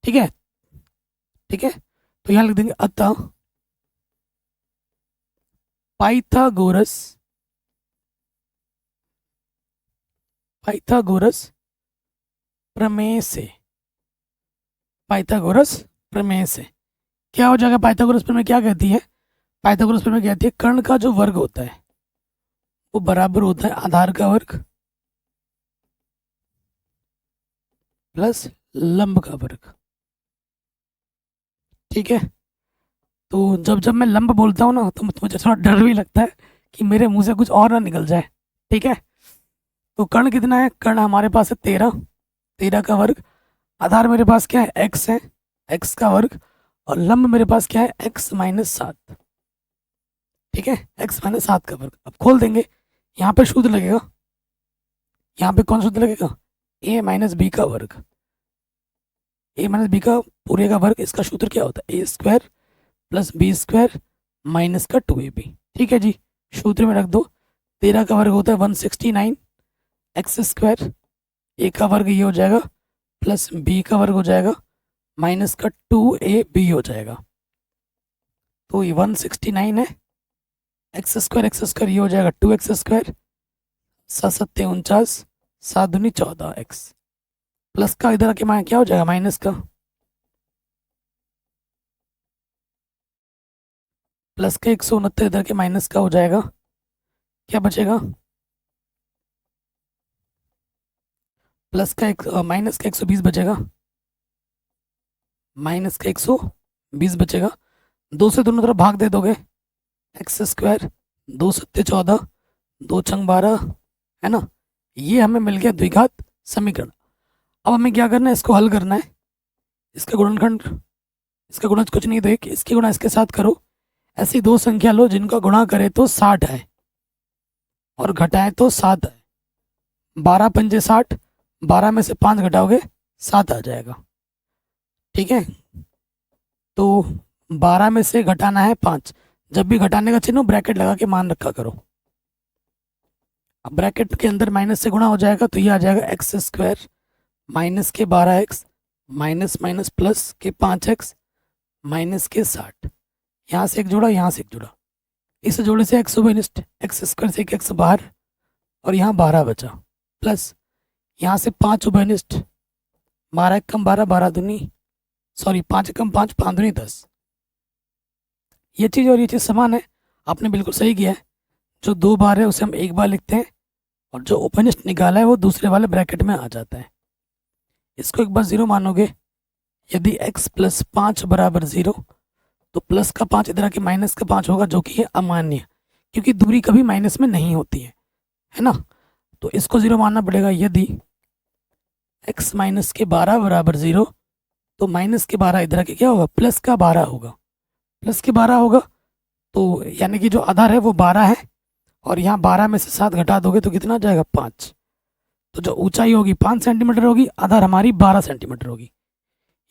ठीक है। ठीक है, तो यहां लिख देंगे अतः पाइथागोरस, पाइथागोरस प्रमेय से, पाइथागोरस प्रमेय से क्या हो जाएगा, पाइथागोरस प्रमेय क्या कहती है, पाइथागोरस प्रमेय कहती है कर्ण का जो वर्ग होता है वो बराबर होता है आधार का वर्ग प्लस लंब का वर्ग, ठीक है। तो जब जब मैं लंब बोलता हूँ ना, तो मुझे थोड़ा डर भी लगता है कि मेरे मुंह से कुछ और ना निकल जाए, ठीक है। तो कर्ण कितना है, कर्ण हमारे पास है 13, 13 का वर्ग। आधार मेरे पास क्या है, x है, x का वर्ग। और लंब मेरे पास क्या है, x माइनस 7, ठीक है, x माइनस 7 का वर्ग। अब खोल देंगे, यहाँ पे सूत्र लगेगा, यहाँ पे कौन सूत्र लगेगा, a माइनस बी का वर्ग, a माइनस बी का पूरे का वर्ग। इसका सूत्र क्या होता है, a square plus B square minus का 2ab, ठीक है जी। सूत्र में रख दो, 13 का वर्ग होता है 169 एक्स स्क्वायर, ए का वर्ग ये हो जाएगा प्लस बी का वर्ग हो जाएगा माइनस का 2ab हो जाएगा। तो ये 169 है, एक्स स्क्वायर ये हो जाएगा 2x स्क्वायर, 7 7 49, 7 दूनी 14x, प्लस का इधर आके क्या हो जाएगा, माइनस का, प्लस का 169 इधर के माइनस का हो जाएगा, क्या बचेगा, प्लस का एक माइनस का 120 बचेगा, माइनस का 120 बचेगा। 2 से दोनों तरफ भाग दे दोगे, एक्स स्क्वायर 2 7 14, 2 छंग 12, है ना। ये हमें मिल गया द्विघात समीकरण। अब हमें क्या करना है, इसको हल करना है। इसका गुणनखंड, इसका गुणज कुछ नहीं, देख इसकी गुणा इसके साथ करो। ऐसी दो संख्या लो जिनका गुणा करे तो 60 है और घटाए तो 7 है। 12 पंजे 60, 12 में से 5 घटाओगे 7 आ जाएगा, ठीक है। तो 12 में से घटाना है 5, जब भी घटाने का चिन्ह ब्रैकेट लगा के मान रखा करो। अब ब्रैकेट के अंदर माइनस से गुणा हो जाएगा, तो ये आ जाएगा एक्स स्क्वायर माइनस के 12x माइनस माइनस प्लस के 5x माइनस के 60। यहाँ से एक जोड़ा, यहाँ से एक जोड़ा, इस जोड़े से एक्स ओबेनिस्ट, एक्स स्क्वायर से एक एक्स बाहर और यहाँ 12 बचा, प्लस यहाँ से 5 ओबेनिस्ट, 12 एक कम 12, 12 दूनी सॉरी 5 एक कम 5, 5 दूनी 10। ये चीज़ और ये चीज़ समान है, आपने बिल्कुल सही किया है। जो 2 बार है उसे हम एक बार लिखते हैं और जो ओपनिस्ट निकाला है वो दूसरे वाले ब्रैकेट में आ जाता है। इसको एक बार 0 मानोगे, यदि x प्लस 5 बराबर 0 तो प्लस का 5 इधर आके माइनस का 5 होगा, जो कि है अमान्य, क्योंकि दूरी कभी माइनस में नहीं होती है ना। तो इसको 0 मानना पड़ेगा। यदि x माइनस के 12 बराबर 0 तो माइनस के 12 इधर आके क्या होगा, प्लस का 12 होगा, प्लस के 12 होगा। तो यानी कि जो आधार है वो 12 है और यहाँ 12 में से 7 घटा दोगे तो कितना आ जाएगा, 5। तो जो ऊंचाई होगी 5 सेंटीमीटर होगी, आधार हमारी 12 सेंटीमीटर होगी।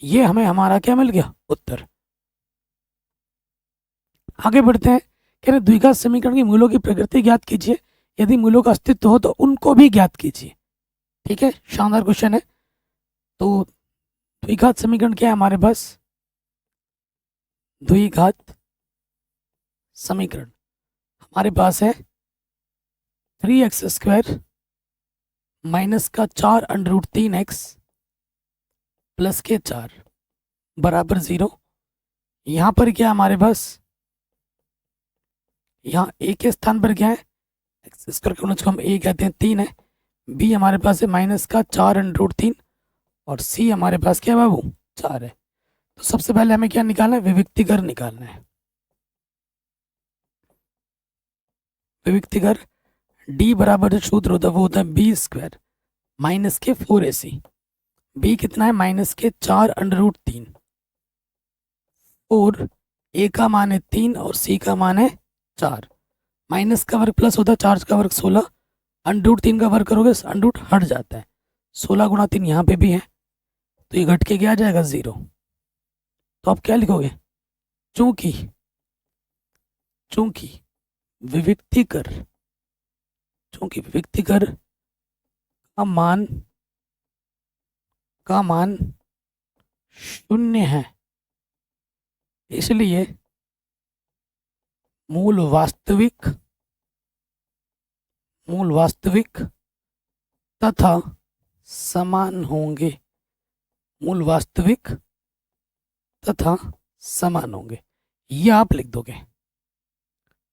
ये हमें हमारा क्या मिल गया, उत्तर। आगे बढ़ते हैं, कह रहे द्विघात समीकरण के मूलों की प्रकृति ज्ञात कीजिए, यदि मूलों का अस्तित्व हो तो उनको भी ज्ञात कीजिए। ठीक है, शानदार क्वेश्चन है। तो द्विघात समीकरण क्या है हमारे पास, द्विघात समीकरण हमारे पास है 3x स्क्वायर माइनस का 4 अंडर रूट 3x प्लस के 4 बराबर 0। यहाँ पर क्या हमारे पास यहाँ a के स्थान पर क्या है, एक्स स्क्वायर का गुणज को हम a कहते हैं 3 है, b हमारे पास है माइनस का 4√3 और c हमारे पास क्या है बाबू 4 है। तो सबसे पहले हमें क्या निकालना है, विविक्तिकर निकालना है। विविक्तिकर d बराबर जो सूत्र होता है वो होता है b² माइनस के 4ac। b कितना है, माइनस के 4√3 और a का मान है 3 और c का मान है 4। माइनस का वर्ग प्लस होता है, 4 का वर्ग 16, √3 का वर्ग करोगे अंडरूट हट जाता है, 16 गुणा 3 यहाँ पे भी है तो ये घट के क्या आ जाएगा 0। तो आप क्या लिखोगे, चूंकि विविक्तिकर का मान 0 है, इसलिए मूल वास्तविक तथा समान होंगे। मूल वास्तविक तथा समान होंगे, ये आप लिख दोगे।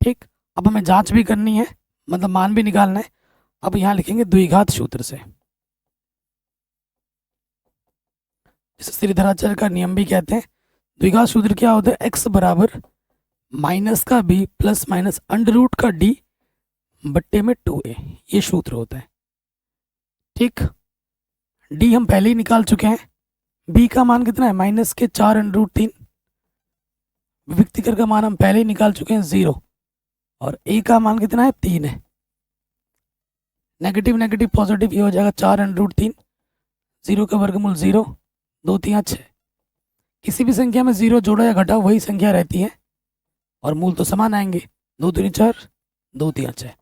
ठीक, अब हमें जांच भी करनी है, मतलब मान भी निकालना है। अब यहाँ लिखेंगे द्विघात सूत्र से, इसे श्रीधराचार्य का नियम भी कहते हैं। द्विघात सूत्र क्या होता है, x बराबर माइनस का b प्लस माइनस अंडररूट का d बट्टे में 2a, ये सूत्र होता है। ठीक, d हम पहले ही निकाल चुके हैं, b का मान कितना है माइनस के 4√3, विविक्तिकर का मान हम पहले ही निकाल चुके हैं 0 और a का मान कितना है 3 है। नेगेटिव नेगेटिव पॉजिटिव ये हो जाएगा 4√3, 0 का वर्गमूल 0, 2 3 6। किसी भी संख्या में 0 जोड़ा या घटा वही संख्या रहती है और मूल तो समान आएंगे, 2 3 4, 2 3 6।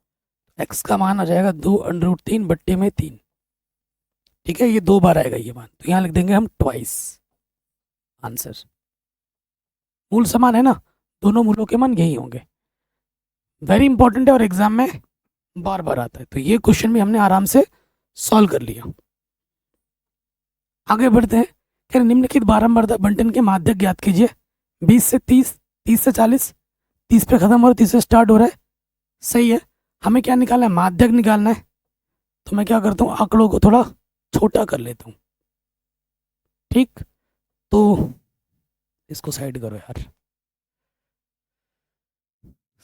x का मान आ जाएगा 2√3 बट्टे में 3। ठीक है, ये 2 बार आएगा ये मान, तो यहाँ लिख देंगे हम ट्वाइस आंसर। मूल समान है ना, दोनों मूलों के मान यही होंगे। वेरी इंपॉर्टेंट है और एग्जाम में बार बार आता है, तो ये क्वेश्चन भी हमने आराम से सॉल्व कर लिया। आगे बढ़ते हैं, फिर निम्नलिखित बारंबारता बंटन के माध्यक ज्ञात कीजिए। 20 से 30, 30 से 40, 30 पे खत्म हो रहा है, 30 से स्टार्ट हो रहा है, सही है। हमें क्या निकालना है, माध्यक निकालना है। तो मैं क्या करता हूँ, आंकड़ों को थोड़ा छोटा कर लेता हूँ। ठीक, तो इसको साइड करो यार,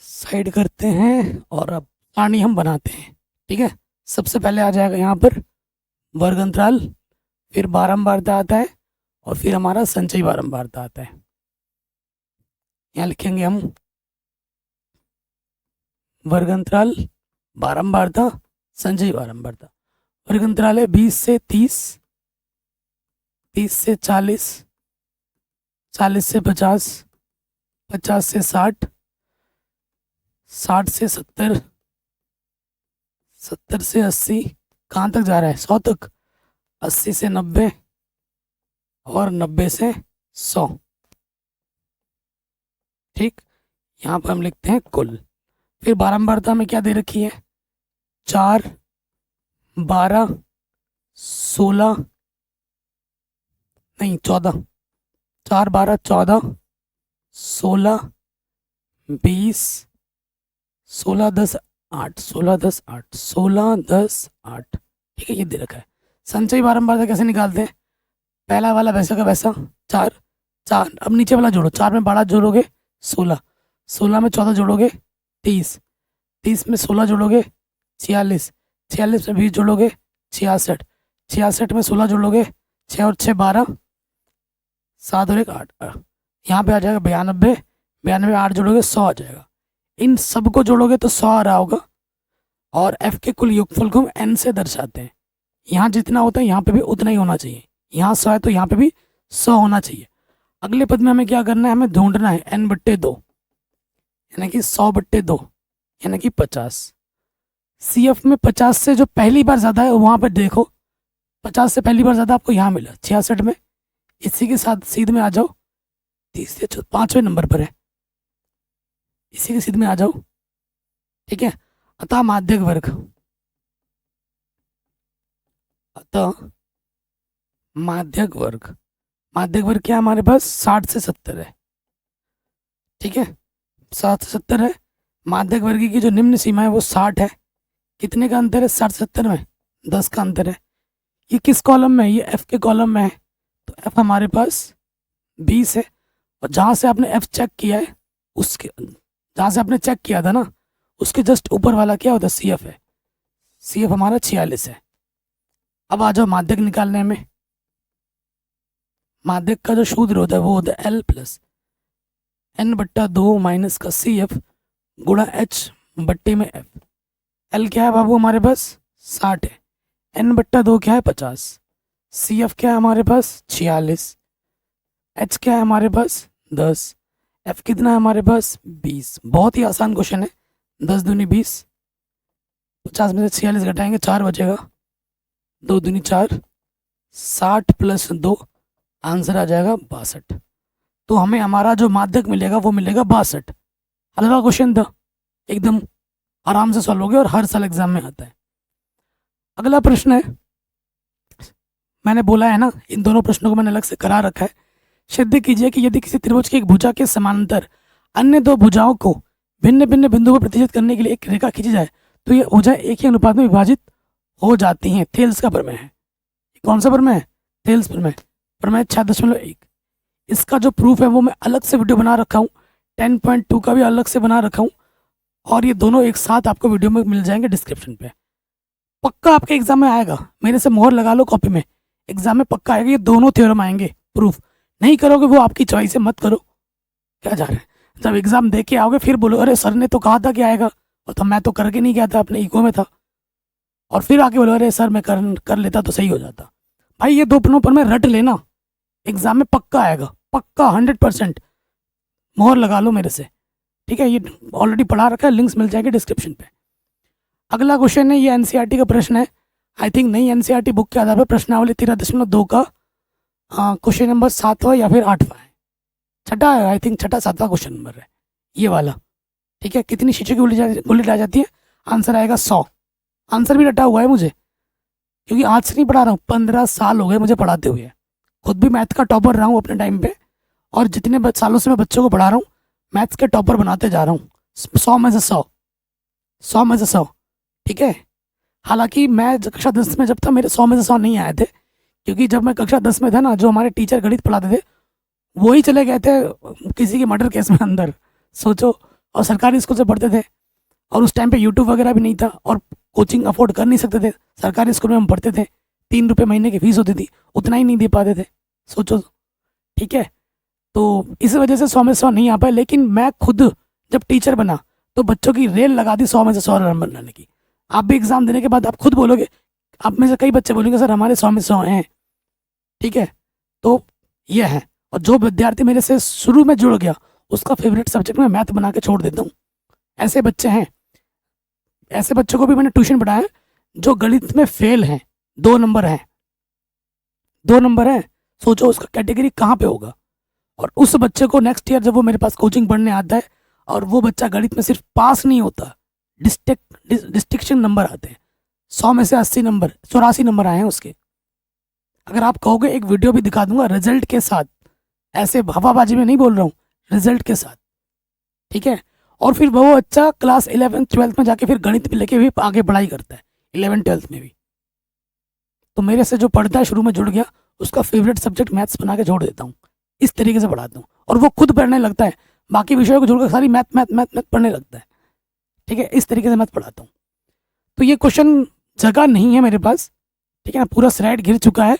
साइड करते हैं और अब सारणी हम बनाते हैं। ठीक है, सबसे पहले आ जाएगा यहाँ पर वर्ग अंतराल, फिर बारंबारता आता है और फिर हमारा संचयी बारंबारता आता है। यहाँ लिखेंगे हम वर्ग अंतराल, बारंबारता, संचयी बारंबारता। वर्ग अंतराल है 20 से 30, 30 से 40, 40 से 50, 50 से 60, 60 से 70, 70 से 80, कहाँ तक जा रहा है 100 तक, 80 से 90 और 90 से 100। ठीक, यहाँ पर हम लिखते हैं कुल। फिर बारंबारता में क्या दे रखी है, 4, 12, 16, नहीं 14, 4 12 14, 16 20, 16 10 8, 16 10 8, 16 10 8। ठीक है, ये दे रखा है। संचयी बारंबारता कैसे निकालते हैं, पहला वाला वैसा का वैसा 4 4, अब नीचे वाला जोड़ो, 4 में 12 जोड़ोगे 16, 16 में 14 जोड़ोगे 30, 30 में 16 जोड़ोगे 46, 46 में 20 जोड़ोगे 66, 66 में 16 जोड़ोगे 6 और 6 12, 7 और 1 8, यहाँ पे आ जाएगा 92, 92 में 8 जोड़ोगे 100 आ जाएगा। इन सबको जोड़ोगे तो 100 आ रहा होगा और f के कुल योगफल को हम n से दर्शाते हैं। यहाँ जितना होता है यहाँ पे भी उतना ही होना चाहिए, यहाँ 100 है तो यहाँ पे भी 100 होना चाहिए। अगले पद में हमें क्या करना है, हमें ढूंढना है n/2 यानी कि 100/2 यानी कि 50। CF में 50 से जो पहली बार ज़्यादा है वहाँ पर देखो, 50 से पहली बार ज़्यादा आपको यहाँ मिला 66 में, इसी के साथ सीध में आ जाओ, 30 से 5वें नंबर पर है, इसी के सीध में आ जाओ। ठीक है, अतः माध्यक वर्ग, माध्यक वर्ग क्या है हमारे पास 60 से 70 है। ठीक है, 60 से 70 है, माध्यक वर्गी की जो निम्न सीमा है वो 60 है। कितने का अंतर है? 60-70 में 10 का अंतर है। ये किस कॉलम में है? ये एफ के कॉलम में है, तो एफ हमारे पास 20 है। और जहाँ से आपने एफ चेक किया है उसके, जहाँ से आपने चेक किया था ना, उसके जस्ट ऊपर वाला क्या होता है? सी एफ है। सी एफ हमारा 46 है। अब आ जाओ माध्यक निकालने में। माध्यक का जो सूत्र होता है वो होता है एल प्लस N/2 माइनस का सी एफ गुणा एच बट्टे में एफ। एल क्या है बाबू हमारे पास? 60 है। N/2 क्या है? 50। सी एफ क्या है हमारे पास? 46। एच क्या है हमारे पास? 10। एफ कितना है हमारे पास? 20। बहुत ही आसान क्वेश्चन है। 10 दूनी 20, 50 में से 46 घटाएंगे 4 बचेगा, 2 दूनी 4, 60 प्लस 2, आंसर आ जाएगा 62। तो हमें हमारा जो माध्यक मिलेगा वो मिलेगा 62। हल्का क्वेश्चन था, एकदम आराम से सॉल्व हो गया और हर साल एग्जाम में आता है। अगला प्रश्न है, मैंने बोला है ना इन दोनों प्रश्नों को मैंने अलग से करा रखा है। सिद्ध कीजिए कि यदि किसी त्रिभुज की एक भुजा के समानांतर अन्य दो भुजाओं को भिन्न भिन्न बिंदुओं पर प्रतिष्ठित करने के लिए एक रेखा खींची जाए तो ये भुजा एक ही अनुपात में विभाजित हो जाती हैं। थेल्स का प्रमेय है। कौन सा प्रमेय है? थेल्स प्रमेय। प्रमेय 6.1। इसका जो प्रूफ है वो मैं अलग से वीडियो बना रखा हूँ। 10.2 का भी अलग से बना रखा हूँ, और ये दोनों एक साथ आपको वीडियो में मिल जाएंगे डिस्क्रिप्शन पे। पक्का आपके एग्जाम में आएगा, मेरे से मोहर लगा लो कॉपी में, एग्जाम में पक्का आएगा। ये दोनों थ्योरम आएंगे। प्रूफ नहीं करोगे वो आपकी चॉइस है, मत करो। क्या जा रहे हैं? जब एग्जाम दे के आओगे फिर बोलो अरे सर ने तो कहा था कि आएगा, और तो मैं तो करके नहीं गया था, अपने ईगो में था। और फिर आके बोलो अरे सर मैं कर लेता तो सही हो जाता। भाई ये दोनों पर मैं रट लेना, एग्जाम में पक्का आएगा, पक्का 100%। मोहर लगा लो मेरे से, ठीक है? ये ऑलरेडी पढ़ा रखा है, लिंक्स मिल जाएंगे डिस्क्रिप्शन पे। अगला क्वेश्चन है, ये एनसीईआरटी का प्रश्न है। आई थिंक नई एनसीईआरटी बुक के आधार पर प्रश्नावली 13.2 का क्वेश्चन नंबर 7वां या फिर 8वां है। छठा है, आई थिंक छठा 7वां क्वेश्चन नंबर है ये वाला, ठीक है? कितनी शीशे की गोली डाली जाती है? आंसर आएगा 100। आंसर भी रटा हुआ है मुझे, क्योंकि आज से नहीं पढ़ा रहा हूँ, 15 साल हो गए मुझे पढ़ाते हुए। खुद भी मैथ का टॉपर रहा हूँ अपने टाइम पे, और जितने सालों से मैं बच्चों को पढ़ा रहा हूँ मैथ्स के टॉपर बनाते जा रहा हूँ। 100 में से 100, 100 में से 100, ठीक है? हालांकि मैं कक्षा 10 में जब था मेरे 100 में से 100 नहीं आए थे, क्योंकि जब मैं कक्षा 10 में था ना, जो हमारे टीचर गणित पढ़ाते थे वही चले गए थे किसी के मर्डर केस में अंदर, सोचो। और सरकारी स्कूल से पढ़ते थे, और उस टाइम पे यूट्यूब वगैरह भी नहीं था, और कोचिंग अफोर्ड कर नहीं सकते थे। सरकारी स्कूल में हम पढ़ते थे, 3 रुपये महीने की फीस होती थी, उतना ही नहीं दे पाते थे, सोचो, ठीक है? तो इस वजह से 100 में से 100 नहीं आ पाए। लेकिन मैं खुद जब टीचर बना तो बच्चों की रेल लगा दी 100 में से 100 नंबर लाने की। आप भी एग्जाम देने के बाद आप खुद बोलोगे, आप में से कई बच्चे बोलेंगे सर हमारे 100 में से 100 हैं, ठीक है? तो ये है। और जो विद्यार्थी मेरे से शुरू में जुड़ गया उसका फेवरेट सब्जेक्ट मैं मैथ बना के छोड़ देता हूँ। ऐसे बच्चे हैं, ऐसे बच्चों को भी मैंने ट्यूशन पढ़ाया जो गणित में फेल हैं, 2 नंबर हैं, 2 नंबर हैं। सोचो उसका कैटेगरी कहाँ पे होगा। और उस बच्चे को नेक्स्ट ईयर जब वो मेरे पास कोचिंग पढ़ने आता है और वो बच्चा गणित में सिर्फ पास नहीं होता, डिस्टिंक्शन नंबर आते हैं। 100 में से 80 नंबर, 84 नंबर आए हैं उसके। अगर आप कहोगे एक वीडियो भी दिखा दूंगा रिजल्ट के साथ, ऐसे हवाबाजी में नहीं बोल रहा हूँ, रिजल्ट के साथ, ठीक है? और फिर वो बच्चा क्लास 11th-12th में जाके फिर गणित में लेके भी आगे पढ़ाई करता है, 11th-12th में भी। तो मेरे से जो पढ़ता है शुरू में जुड़ गया, उसका फेवरेट सब्जेक्ट मैथ्स बना के छोड़ देता हूँ। इस तरीके से पढ़ाता हूँ, और वो खुद पढ़ने लगता है, बाकी विषयों को छोड़कर सारी मैथ मैथ मैथ मैथ पढ़ने लगता है, ठीक है? इस तरीके से मैथ पढ़ाता हूँ। तो ये क्वेश्चन जगह नहीं है मेरे पास, ठीक है ना? पूरा स्लाइड घिर चुका है,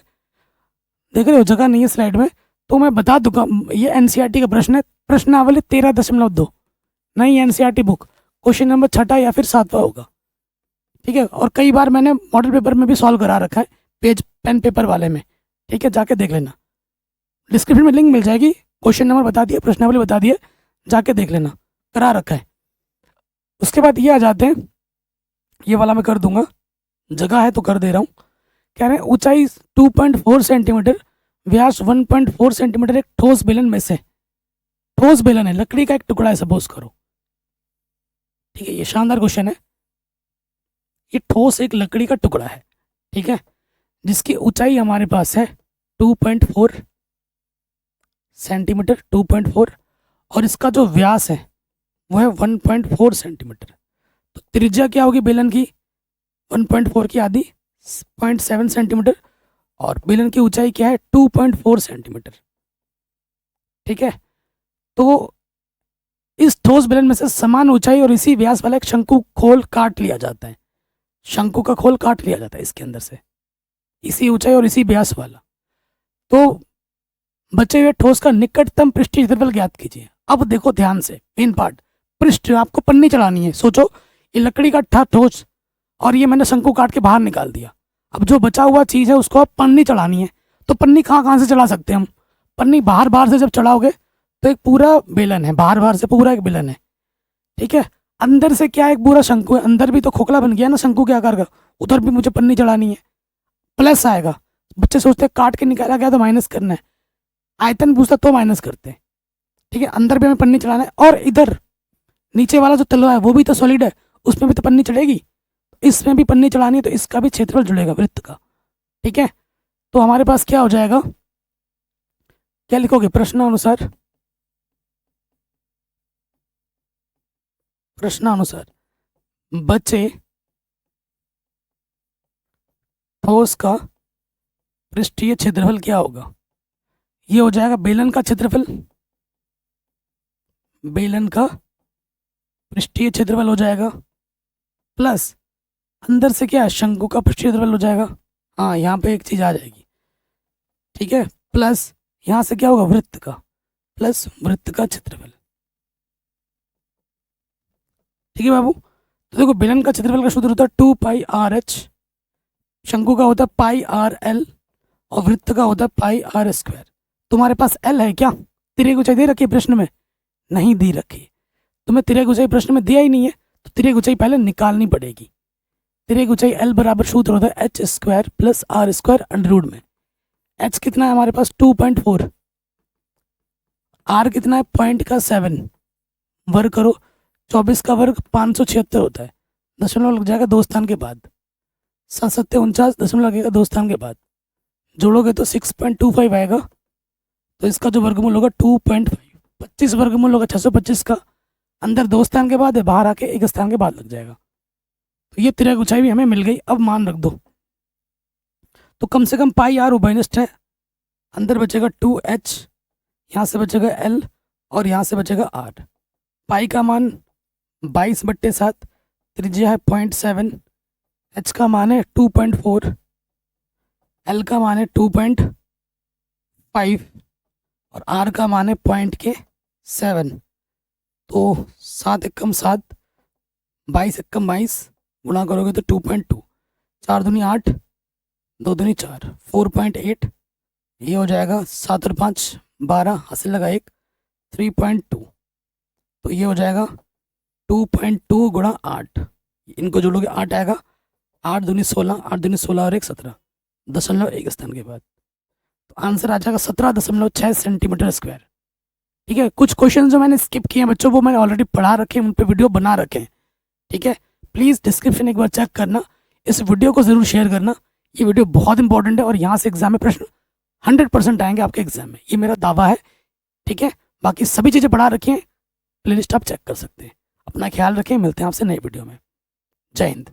देख रहे हो, जगह नहीं है स्लाइड में। तो मैं बता दूंगा, ये एनसीईआरटी का प्रश्न है, प्रश्नावली 13.2, नहीं एनसीईआरटी बुक, क्वेश्चन नंबर 6 या फिर 7वां होगा, ठीक है? और कई बार मैंने मॉडल पेपर में भी सॉल्व करा रखा है, पेन पेपर वाले में, ठीक है? जाके देख लेना, डिस्क्रिप्शन में लिंक मिल जाएगी। क्वेश्चन नंबर बता दिए, प्रश्नावली बता दिए, जाके देख लेना, करा रखा है। उसके बाद ये आ जाते हैं, ये वाला मैं कर दूंगा, जगह है तो कर दे रहा हूँ। कह रहे हैं ऊंचाई 2.4 सेंटीमीटर, व्यास 1.4 सेंटीमीटर एक ठोस बेलन में से, ठोस बेलन है, लकड़ी का एक टुकड़ा है सपोज करो, ठीक है? ये शानदार क्वेश्चन है। ये ठोस एक लकड़ी का टुकड़ा है, ठीक है? जिसकी ऊंचाई हमारे पास है 2.4 सेंटीमीटर, 2.4, और इसका जो व्यास है वो है 1.4 सेंटीमीटर। तो त्रिज्या क्या होगी बेलन की, 1.4 की आधी 0.7 सेंटीमीटर, और बेलन की ऊंचाई क्या है 2.4 सेंटीमीटर। ठीक है, तो इस ठोस बेलन में से समान ऊंचाई और इसी व्यास वाला एक शंकु खोल काट लिया जाता है। शंकु का खोल काट लिया जाता है इसके अंदर से, इसी ऊंचाई और इसी व्यास वाला। तो बचे हुए ठोस का निकटतम पृष्ठीय क्षेत्रफल ज्ञात कीजिए। अब देखो ध्यान से, मेन पार्ट, पृष्ठ आपको पन्नी चढ़ानी है। सोचो ये लकड़ी का था ठोस और ये मैंने शंकु काट के बाहर निकाल दिया। अब जो बचा हुआ चीज़ है उसको आप पन्नी चढ़ानी है। तो पन्नी कहाँ कहाँ से चढ़ा सकते हैं हम? पन्नी बाहर बाहर से जब चढ़ाओगे तो एक पूरा बेलन है, बाहर बाहर से पूरा एक बेलन है। ठीक है, अंदर से क्या एक पूरा शंकु है, अंदर भी तो खोखला बन गया ना शंकु के आकार का, उधर भी मुझे पन्नी चढ़ानी है, प्लस आएगा। बच्चे सोचते हैं काट के निकाला गया तो माइनस करना है, आयतन पूछता तो माइनस करते हैं। ठीक है, अंदर भी हमें पन्नी चढ़ाना है, और इधर नीचे वाला जो तलवा है वो भी तो सॉलिड है, उसमें भी तो पन्नी चढ़ेगी, इसमें भी पन्नी चढ़ानी है, तो इसका भी क्षेत्रफल जुड़ेगा वृत्त का। ठीक है, तो हमारे पास क्या हो जाएगा, क्या लिखोगे प्रश्नानुसार? प्रश्नानुसार बचे ठोस का पृष्ठीय क्षेत्रफल क्या होगा? ये हो जाएगा बेलन का क्षेत्रफल, बेलन का पृष्ठीय क्षेत्रफल हो जाएगा, प्लस अंदर से क्या शंकु का पृष्ठीय क्षेत्रफल हो जाएगा। हाँ, यहाँ पे एक चीज आ जाएगी। ठीक है, प्लस यहाँ से क्या होगा वृत्त का, प्लस वृत्त का क्षेत्रफल। ठीक है बाबू, तो देखो बेलन का क्षेत्रफल का सूत्र होता है 2πr/h, शंकु का होता है πr/l, और वृत्त का होता है πr²। तुम्हारे पास एल है क्या? तिर्यक ऊंचाई दे रखी है प्रश्न में? नहीं दी रखी। तुम्हें तिर्यक ऊंचाई प्रश्न में दिया ही नहीं है, तो तिर्यक ऊंचाई पहले निकालनी पड़ेगी। तिर्यक ऊंचाई एल बराबर सूत्र होता है h² + r² अंडररूट में। h कितना है हमारे पास 2.4, r कितना है 0.7, वर्ग करो 24 का वर्ग 576 होता है, दशमलव लग जाएगा 2 स्थान के बाद, 7×7 = 49 दशमलव लगेगा 2 स्थान के बाद, जोड़ोगे तो 6.25 आएगा। तो इसका जो वर्गमूल होगा 2.5, 25 वर्गमूल होगा 625 का, अंदर 2 स्थान के बाद है, बाहर आके 1 स्थान के बाद लग जाएगा। तो ये तिर्यक ऊंचाई भी हमें मिल गई। अब मान रख दो, तो कम से कम πr उभयनिष्ठ है, अंदर बचेगा 2h, यहाँ से बचेगा l, और यहाँ से बचेगा r। पाई का मान 22/7, त्रिज्या है 0.7, h का मान है 2.4, l का मान है 2.5, और r का मान है 0.7। तो 7 × 7, 22 × 22 गुणा करोगे तो 2.2, 4 दूनी 8, 2 दूनी 4, 4.8, ये हो जाएगा 7 और 5 12, हासिल लगा 1, 3.2। तो ये हो जाएगा 2.2 × 8, इनको जोड़ोगे 8 आएगा, 8 दूनी 16, 8 दूनी 16 और 1 17, दशमलव 1 स्थान के बाद। तो आंसर आ जाएगा 17.6 सेंटीमीटर स्क्वायर। ठीक है, कुछ क्वेश्चन जो मैंने स्किप किए हैं बच्चों, वो मैंने ऑलरेडी पढ़ा रखे हैं, उन पर वीडियो बना रखे हैं। ठीक है, प्लीज़ डिस्क्रिप्शन एक बार चेक करना, इस वीडियो को ज़रूर शेयर करना। ये वीडियो बहुत इंपॉर्टेंट है और यहाँ से एग्जाम में प्रश्न 100% आएंगे आपके एग्जाम में, ये मेरा दावा है। ठीक है, बाकी सभी चीज़ें पढ़ा रखी हैं, प्लेलिस्ट आप चेक कर सकते हैं। अपना ख्याल रखें, मिलते हैं आपसे नई वीडियो में। जय हिंद।